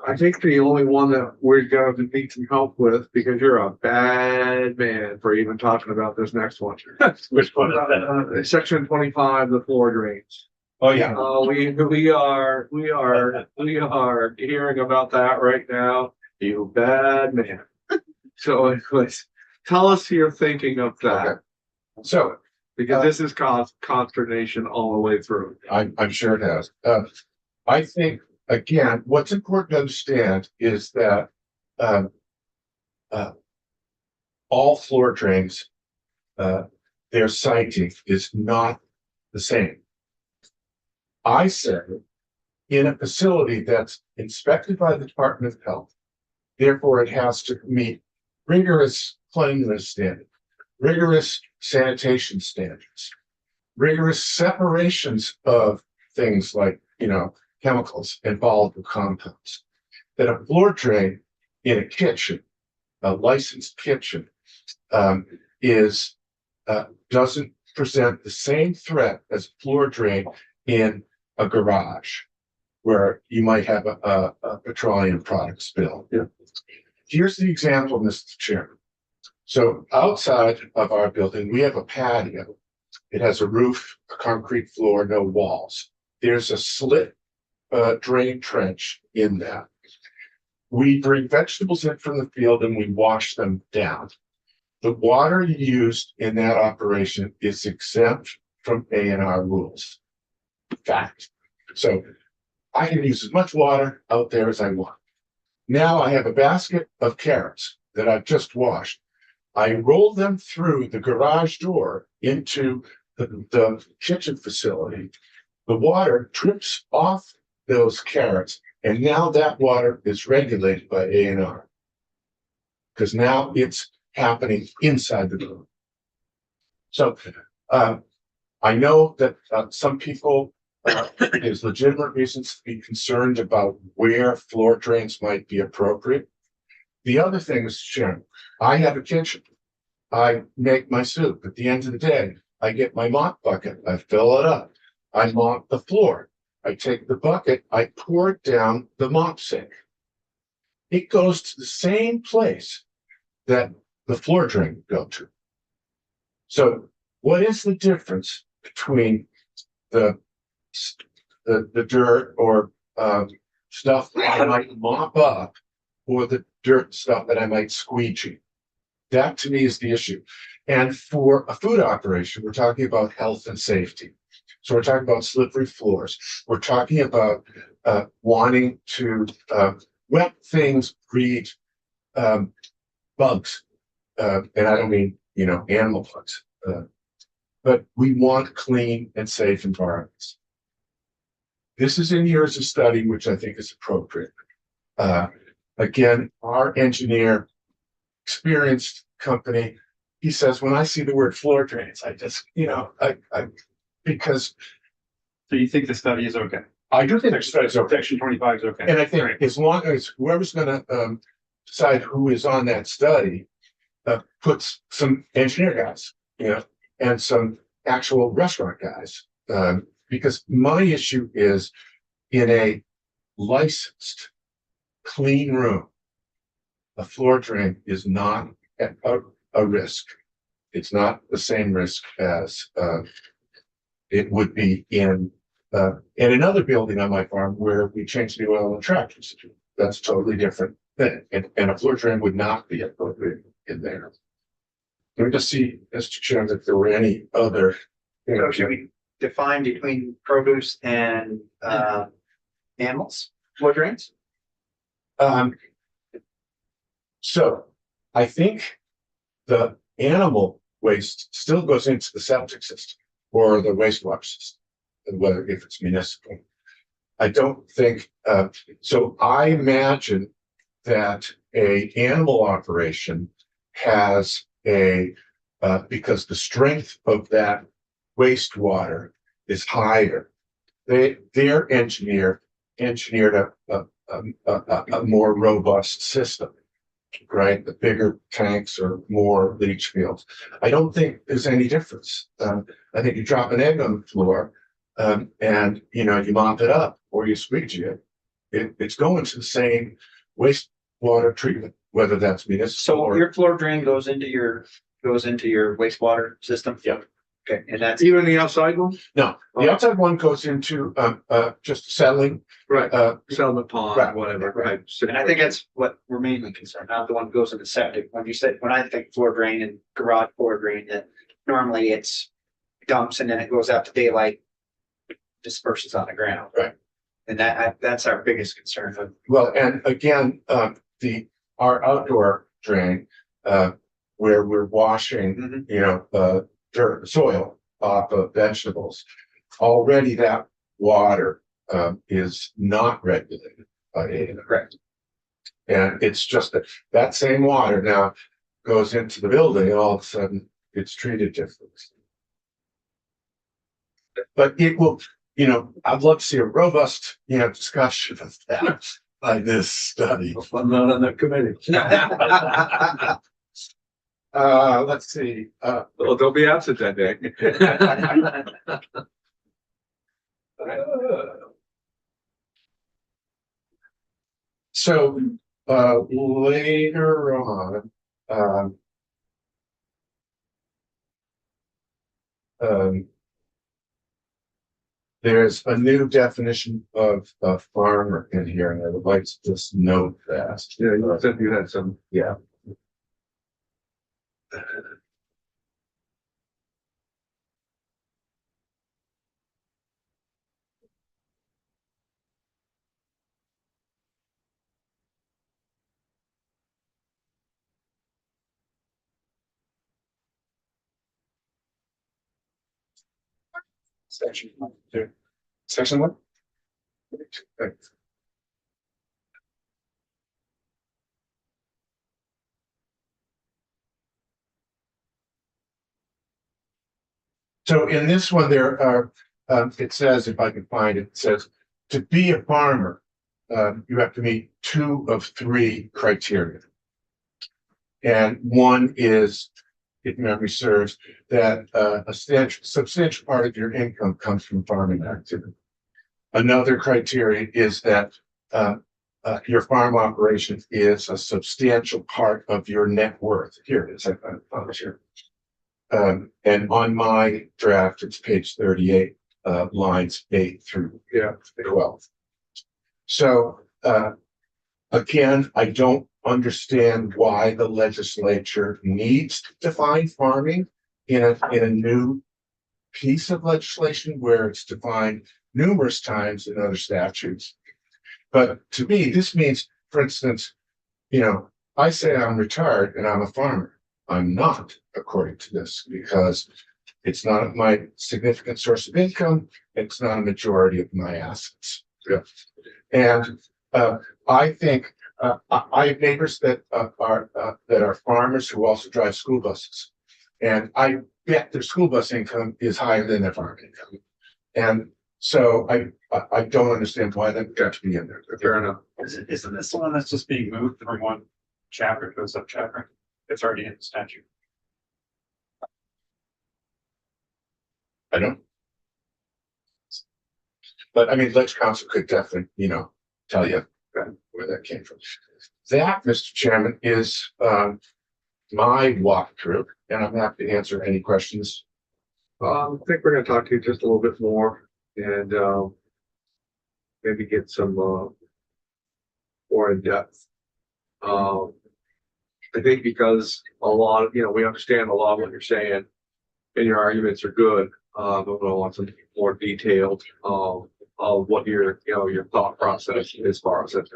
I think the only one that we're going to need some help with, because you're a bad man for even talking about this next one. Which one? Section 25, the floor drains. Oh, yeah. We are hearing about that right now. You bad man. So anyways, tell us your thinking of that. Okay. So, because this has caused consternation all the way through. I'm sure it has. I think, again, what's important to understand is that all floor drains, their siting is not the same. I say in a facility that's inspected by the Department of Health, therefore it has to meet rigorous cleanliness standards, rigorous sanitation standards, rigorous separations of things like, you know, chemicals and volatile compounds. That a floor drain in a kitchen, a licensed kitchen, doesn't present the same threat as a floor drain in a garage, where you might have a petroleum product spill. Yeah. Here's the example, Mr. Chairman. So outside of our building, we have a patio. It has a roof, a concrete floor, no walls. There's a slit drain trench in that. We bring vegetables in from the field and we wash them down. The water used in that operation is exempt from A&R rules. Fact. So I can use as much water out there as I want. Now I have a basket of carrots that I've just washed. I roll them through the garage door into the kitchen facility. The water drips off those carrots, and now that water is regulated by A&R. Because now it's happening inside the room. So I know that some people, there's legitimate reasons to be concerned about where floor drains might be appropriate. The other thing is, Sharon, I have a kitchen. I make my soup. At the end of the day, I get my mop bucket, I fill it up, I mop the floor. I take the bucket, I pour it down the mop sink. It goes to the same place that the floor drain would go to. So what is the difference between the dirt or stuff that I might mop up or the dirt stuff that I might squeegee? That to me is the issue. And for a food operation, we're talking about health and safety. So we're talking about slippery floors. We're talking about wanting to wet things breed bugs. And I don't mean, animal bugs. But we want clean and safe environments. This is in here as a study, which I think is appropriate. Again, our engineer, experienced company, he says, when I see the word floor drains, I just, because So you think the study is okay? I do think the study is okay. Section 25 is okay. And I think Great. as long as whoever's gonna decide who is on that study, puts some engineer guys, and some actual restaurant guys. Because my issue is in a licensed, clean room, a floor drain is not a risk. It's not the same risk as it would be in another building on my farm where we change the oil and tractors. That's totally different thing. And a floor drain would not be appropriate in there. Let me just see, Mr. Chairman, if there were any other. So should we define between produce and animals, floor drains? So I think the animal waste still goes into the septic system or the wastewater system, whether if it's municipal. I don't think, so I imagine that a animal operation has because the strength of that wastewater is higher. Their engineered a more robust system, right? The bigger tanks or more leach fields. I don't think there's any difference. I think you drop an egg on the floor and you mop it up or you squeegee it. It's going to the same wastewater treatment, whether that's municipal So or. your floor drain goes into your wastewater system? Yep. Okay, and that's, Even the outside one? No, the outside one goes into just settling. Right. Uh, Settlement pond, Right. whatever. Right. and I think that's what we're mainly concerned, not the one that goes into septic. When I think floor drain and garage floor drain, that normally it's dumps and then it goes out to daylight, disperses on the ground. Right. And that's our biggest concern. Well, and again, our outdoor drain, where we're washing, dirt, soil off of vegetables, already that water is not regulated by A&R. Correct. And it's just that same water now goes into the building and all of a sudden it's treated differently. But it will, I'd love to see a robust, discussion of that by this study. I'm not on that committee. Let's see, Well, don't be absent that day. so, later on, there's a new definition of a farmer in here, and I would like to just note that. Yeah, you said you had some. Yeah. Section 1. Section 1? Thanks. So in this one, there are, it says, if I can find it, it says, to be a farmer, you have to meet 2 of 3 criteria. And one is, if memory serves, that a substantial part of your income comes from farming activity. Another criteria is that your farm operation is a substantial part of your net worth. Here it is, I found it here. And on my draft, it's page 38, lines 8 through 12. So again, I don't understand why the legislature needs to define farming in a new piece of legislation where it's defined numerous times in other statutes. But to me, this means, for instance, I say I'm retired and I'm a farmer. I'm not, according to this, because it's not my significant source of income. It's not a majority of my assets. Yeah. And I think I have neighbors that are farmers who also drive school buses, and I bet their school bus income is higher than their farm income. And so I don't understand why that got to be in there. Fair enough. Isn't this the one that's just being moved from one chapter to a subchapter? It's already in the statute. I don't. But I mean, Ledge Council could definitely, tell you where that came from. That, Mr. Chairman, is my walkthrough, and I'm happy to answer any questions. I think we're gonna talk to you just a little bit more and maybe get some more in depth. I think because a lot of, we understand a lot of what you're saying and your arguments are good. But I want some more detailed of what your thought process as far as that.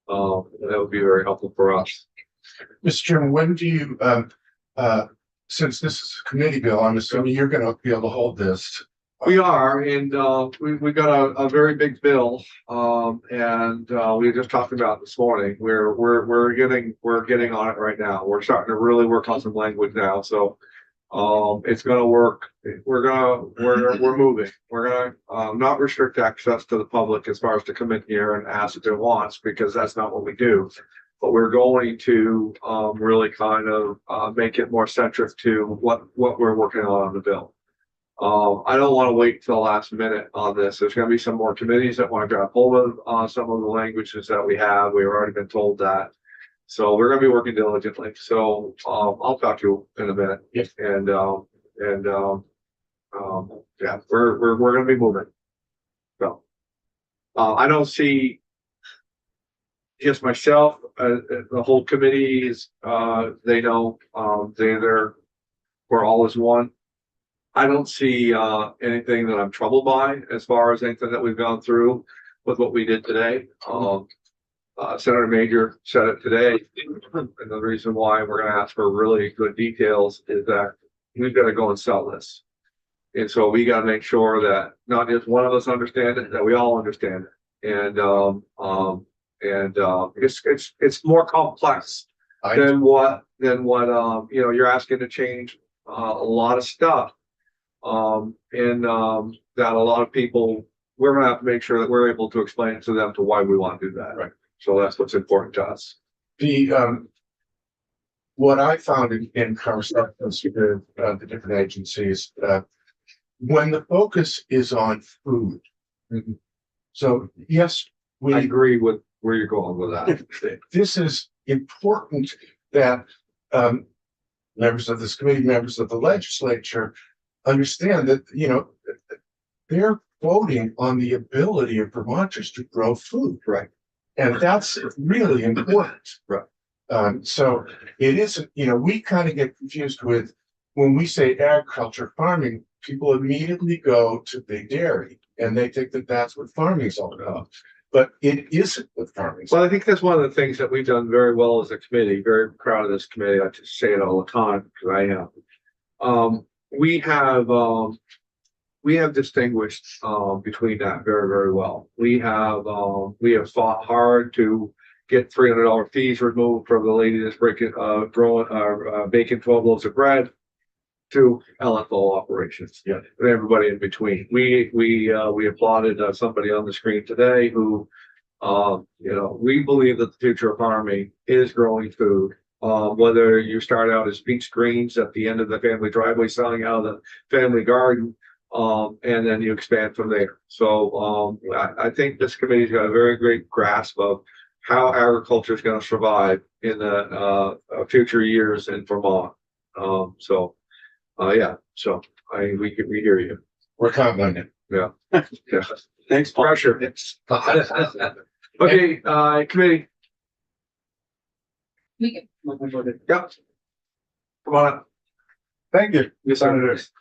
That would be very helpful for us. Mr. Chairman, when do you, since this is a committee bill, I'm assuming you're going to be able to hold this. We are, and we got a very big bill, and we just talked about this morning. We're getting on it right now. We're starting to really work on some language now, so it's gonna work. We're moving. We're gonna not restrict access to the public as far as to come in here and ask if they want, because that's not what we do. But we're going to really kind of make it more centric to what we're working on the bill. I don't want to wait till the last minute on this. There's going to be some more committees that want to grab hold of some of the languages that we have. We've already been told that. So we're going to be working diligently. So I'll talk to you in a minute. Yes. And yeah, we're going to be moving. So I don't see just myself, the whole committee is, they know, we're all as one. I don't see anything that I'm troubled by as far as anything that we've gone through with what we did today. Senator Major said it today, and the reason why we're going to ask for really good details is that we've got to go and sell this. And so we got to make sure that not just one of us understand it, that we all understand it. And it's more complex than what you're asking to change a lot of stuff. That a lot of people, we're gonna have to make sure that we're able to explain to them to why we want to do that. Right. So that's what's important to us. What I found in conversations with the different agencies, when the focus is on food. So yes, I agree with where you're going with that. This is important that members of this committee, members of the legislature, understand that, they're voting on the ability of Vermonters to grow food. Right. And that's really important. Right. So it isn't, we kind of get confused with when we say agriculture, farming, people immediately go to big dairy and they think that that's what farming is all about. But it isn't what farming is. Well, I think that's one of the things that we've done very well as a committee, very proud of this committee. I just say it all the time because I am. We have distinguished between that very, very well. We have fought hard to get $300 fees removed from the lady that's baking 12 loaves of bread to LFO operations. Yeah. And everybody in between. We applauded somebody on the screen today who, we believe that the future of farming is growing food. Whether you start out as peach greens at the end of the family driveway selling out of the family garden, and then you expand from there. So I think this committee's got a very great grasp of how agriculture is going to survive in the future years in Vermont. So we hear you. We're counting on it. Yeah. Yeah. Thanks, Paul. Pressure. Okay, committee. We Yep. Come on up. Thank you, Yes, sir. Senators.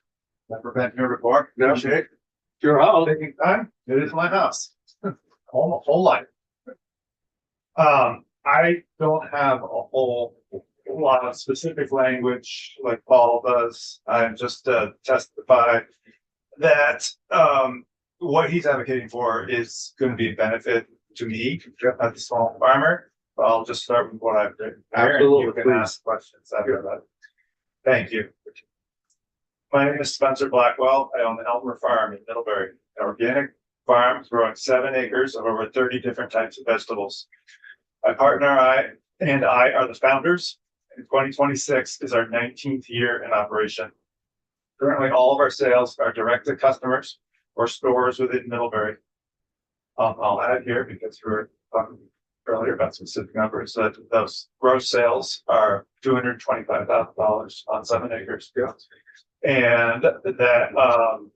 Never been here before. No. Appreciate Your house. taking time. It is my house. Whole life. I don't have a whole lot of specific language like Paul does. I'm just testify that what he's advocating for is going to be a benefit to me as a small farmer. I'll just start with what I've written. Absolutely, You can please. ask questions after that. Thank you. My name is Spencer Blackwell. I own the Elmer Farm in Middlebury, an organic farm growing 7 acres of over 30 different types of vegetables. My partner and I are the founders. And 2026 is our 19th year in operation. Currently, all of our sales are direct to customers or stores within Middlebury. I'll add here because we were talking earlier about specific numbers that those gross sales are $225,000 on 7 acres. Yeah. And that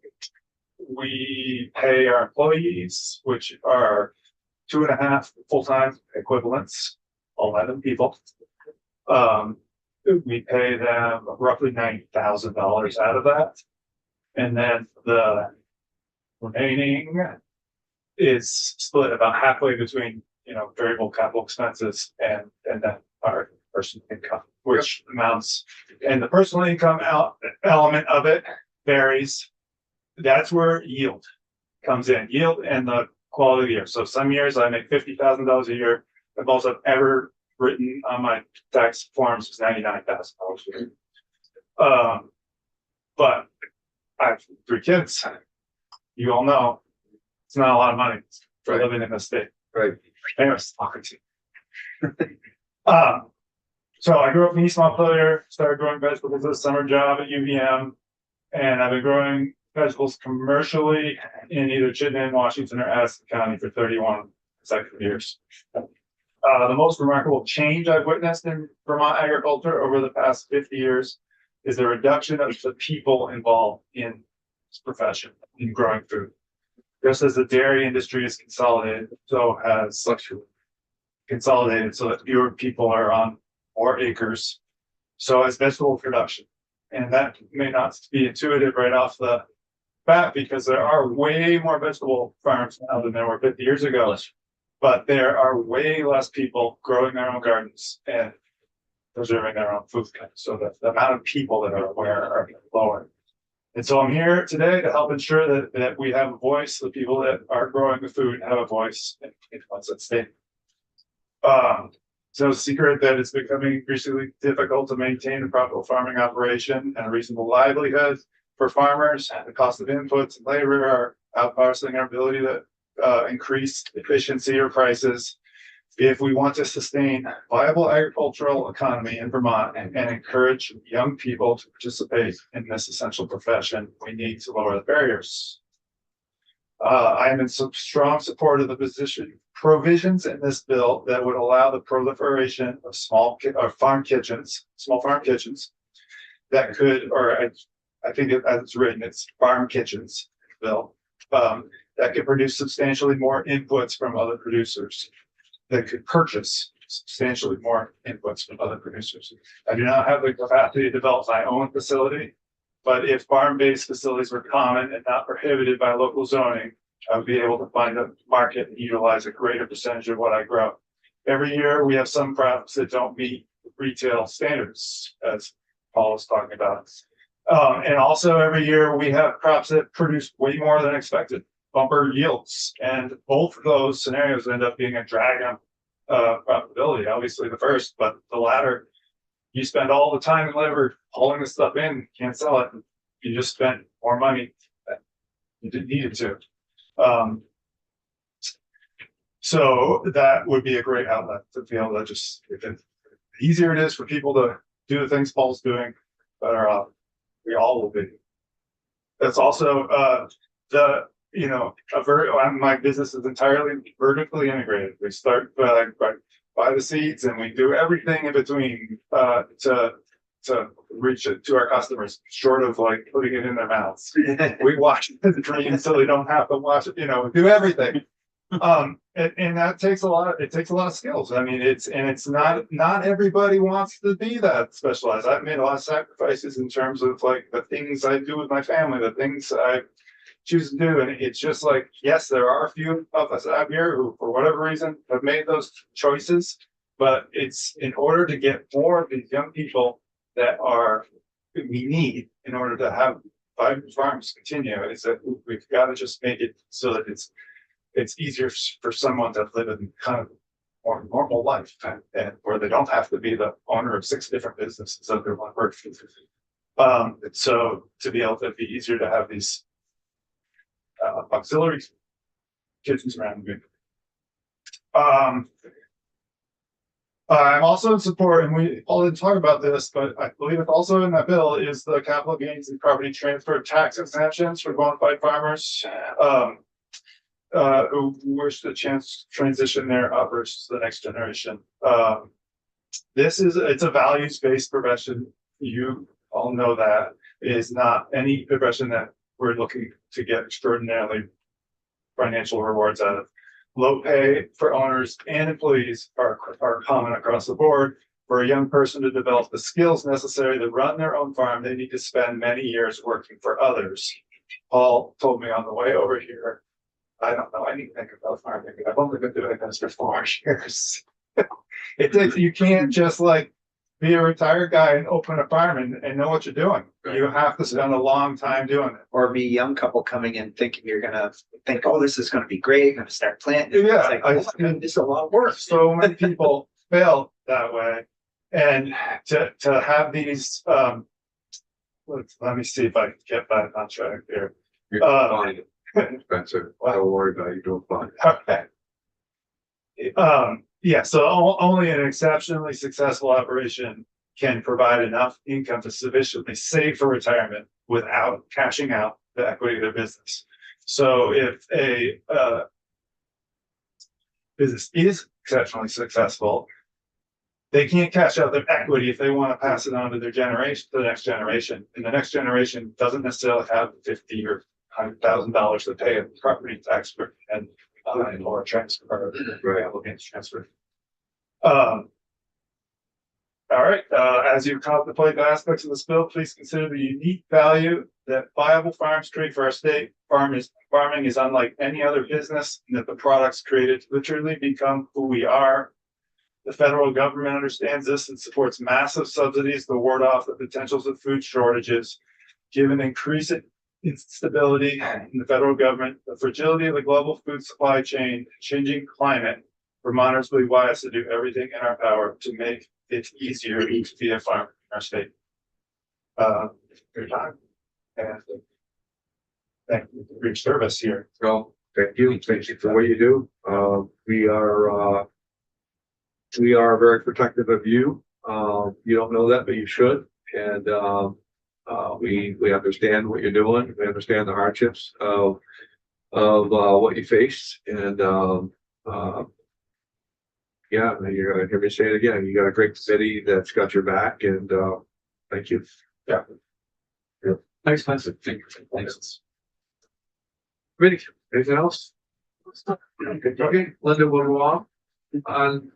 we pay our employees, which are 2.5 full-time equivalents, 11 people. We pay them roughly $90,000 out of that. And then the remaining is split about halfway between, variable capital expenses and then our personal income, which amounts, and the personal income element of it varies. That's where yield comes in, yield and the quality of the year. So some years I make $50,000 a year. The most I've ever written on my tax forms is $99,000 a year. But I have 3 kids. You all know it's not a lot of money for living in this state. Right. Anyways, talking to you. So I grew up in East Montpelier, started growing vegetables as a summer job at UVM, and I've been growing vegetables commercially in either Chittenden, Washington, or Addison County for 31 consecutive years. The most remarkable change I've witnessed in Vermont agriculture over the past 50 years is the reduction of the people involved in this profession, in growing food. Just as the dairy industry is consolidated, so has consolidated so that fewer people are on more acres. So has vegetable production. And that may not be intuitive right off the bat because there are way more vegetable farms now than there were 50 years ago. But there are way less people growing their own gardens and preserving their own food. So the amount of people that are aware are lower. And so I'm here today to help ensure that we have a voice. The people that are growing the food have a voice in what's at stake. It's no secret that it's becoming increasingly difficult to maintain a profitable farming operation and a reasonable livelihood for farmers. The cost of inputs and labor are outpacing our ability to increase efficiency or prices. If we want to sustain a viable agricultural economy in Vermont and encourage young people to participate in this essential profession, we need to lower the barriers. I am in some strong support of the provisions in this bill that would allow the proliferation of small farm kitchens that could, or I think as it's written, it's farm kitchens, Bill, that could produce substantially more inputs from other producers. That could purchase substantially more inputs from other producers. I do not have the capacity to develop my own facility, but if farm-based facilities were common and not prohibited by local zoning, I would be able to find a market and utilize a greater percentage of what I grow. Every year, we have some crops that don't meet retail standards, as Paul was talking about. And also every year we have crops that produce way more than expected, bumper yields. And both of those scenarios end up being a drag on profitability, obviously the first, but the latter, you spend all the time and labor hauling the stuff in, can't sell it. You just spent more money than you didn't need it to. So that would be a great outlet to be able to just, if it easier it is for people to do the things Paul's doing, better off we all will be. That's also my business is entirely vertically integrated. We start by the seeds and we do everything in between to reach it to our customers, short of like putting it in their mouths. We watch the dream so they don't have to watch it, do everything. And that takes a lot of skills. I mean, it's not everybody wants to be that specialized. I've made a lot of sacrifices in terms of like the things I do with my family, the things I choose to do. And it's just like, yes, there are a few of us out here who, for whatever reason, have made those choices. But it's in order to get more of these young people that we need in order to have vibrant farms continue, is that we've got to just make it so that it's easier for someone to live in kind of more normal life and where they don't have to be the owner of 6 different businesses under one roof. So to be able to be easier to have these auxiliary kitchens around me. I'm also in support, and we all didn't talk about this, but I believe it's also in that bill is the capital gains and property transfer tax exemptions for bona fide farmers. Who wish to transition their operations to the next generation. It's a values-based profession. You all know that it is not any profession that we're looking to get extraordinarily financial rewards out of. Low pay for owners and employees are common across the board. For a young person to develop the skills necessary to run their own farm, they need to spend many years working for others. Paul told me on the way over here, I don't know anything about farming. I've only been doing this for 4 years. You can't just like be a retired guy and open a farm and know what you're doing. You have to spend a long time doing it. Or be a young couple coming in thinking you're gonna think, oh, this is gonna be great, I'm gonna start planting. Yeah, It's like, this is a lot of work. So many people fail that way. And to have these let me see if I can get back on track here. You're fine. Spencer, don't worry about it, you're doing fine. Okay. Yeah, so only an exceptionally successful operation can provide enough income to sufficiently save for retirement without cashing out the equity of their business. So if a business is exceptionally successful, they can't cash out their equity if they want to pass it on to their generation, to the next generation. And the next generation doesn't necessarily have $50,000 or $100,000 to pay a property tax for and or a transfer or capital gains transfer. All right. As you contemplate the aspects of this bill, please consider the unique value that viable farms create for our state. Farming is unlike any other business, and that the products created literally become who we are. The federal government understands this and supports massive subsidies to ward off the potentials of food shortages. Given increasing instability in the federal government, the fragility of the global food supply chain, changing climate, Vermonters believe wise to do everything in our power to make it easier to be a farmer in our state. Your time and thank you for your service here. Well, thank you for what you do. We are very protective of you. You don't know that, but you should. And we understand what you're doing. We understand the hardships of what you face. And yeah, you're gonna hear me say it again. You got a great city that's got your back, and thank you. Yeah. Expensive. Thanks. Really, anything else? Okay, Linda will go on. On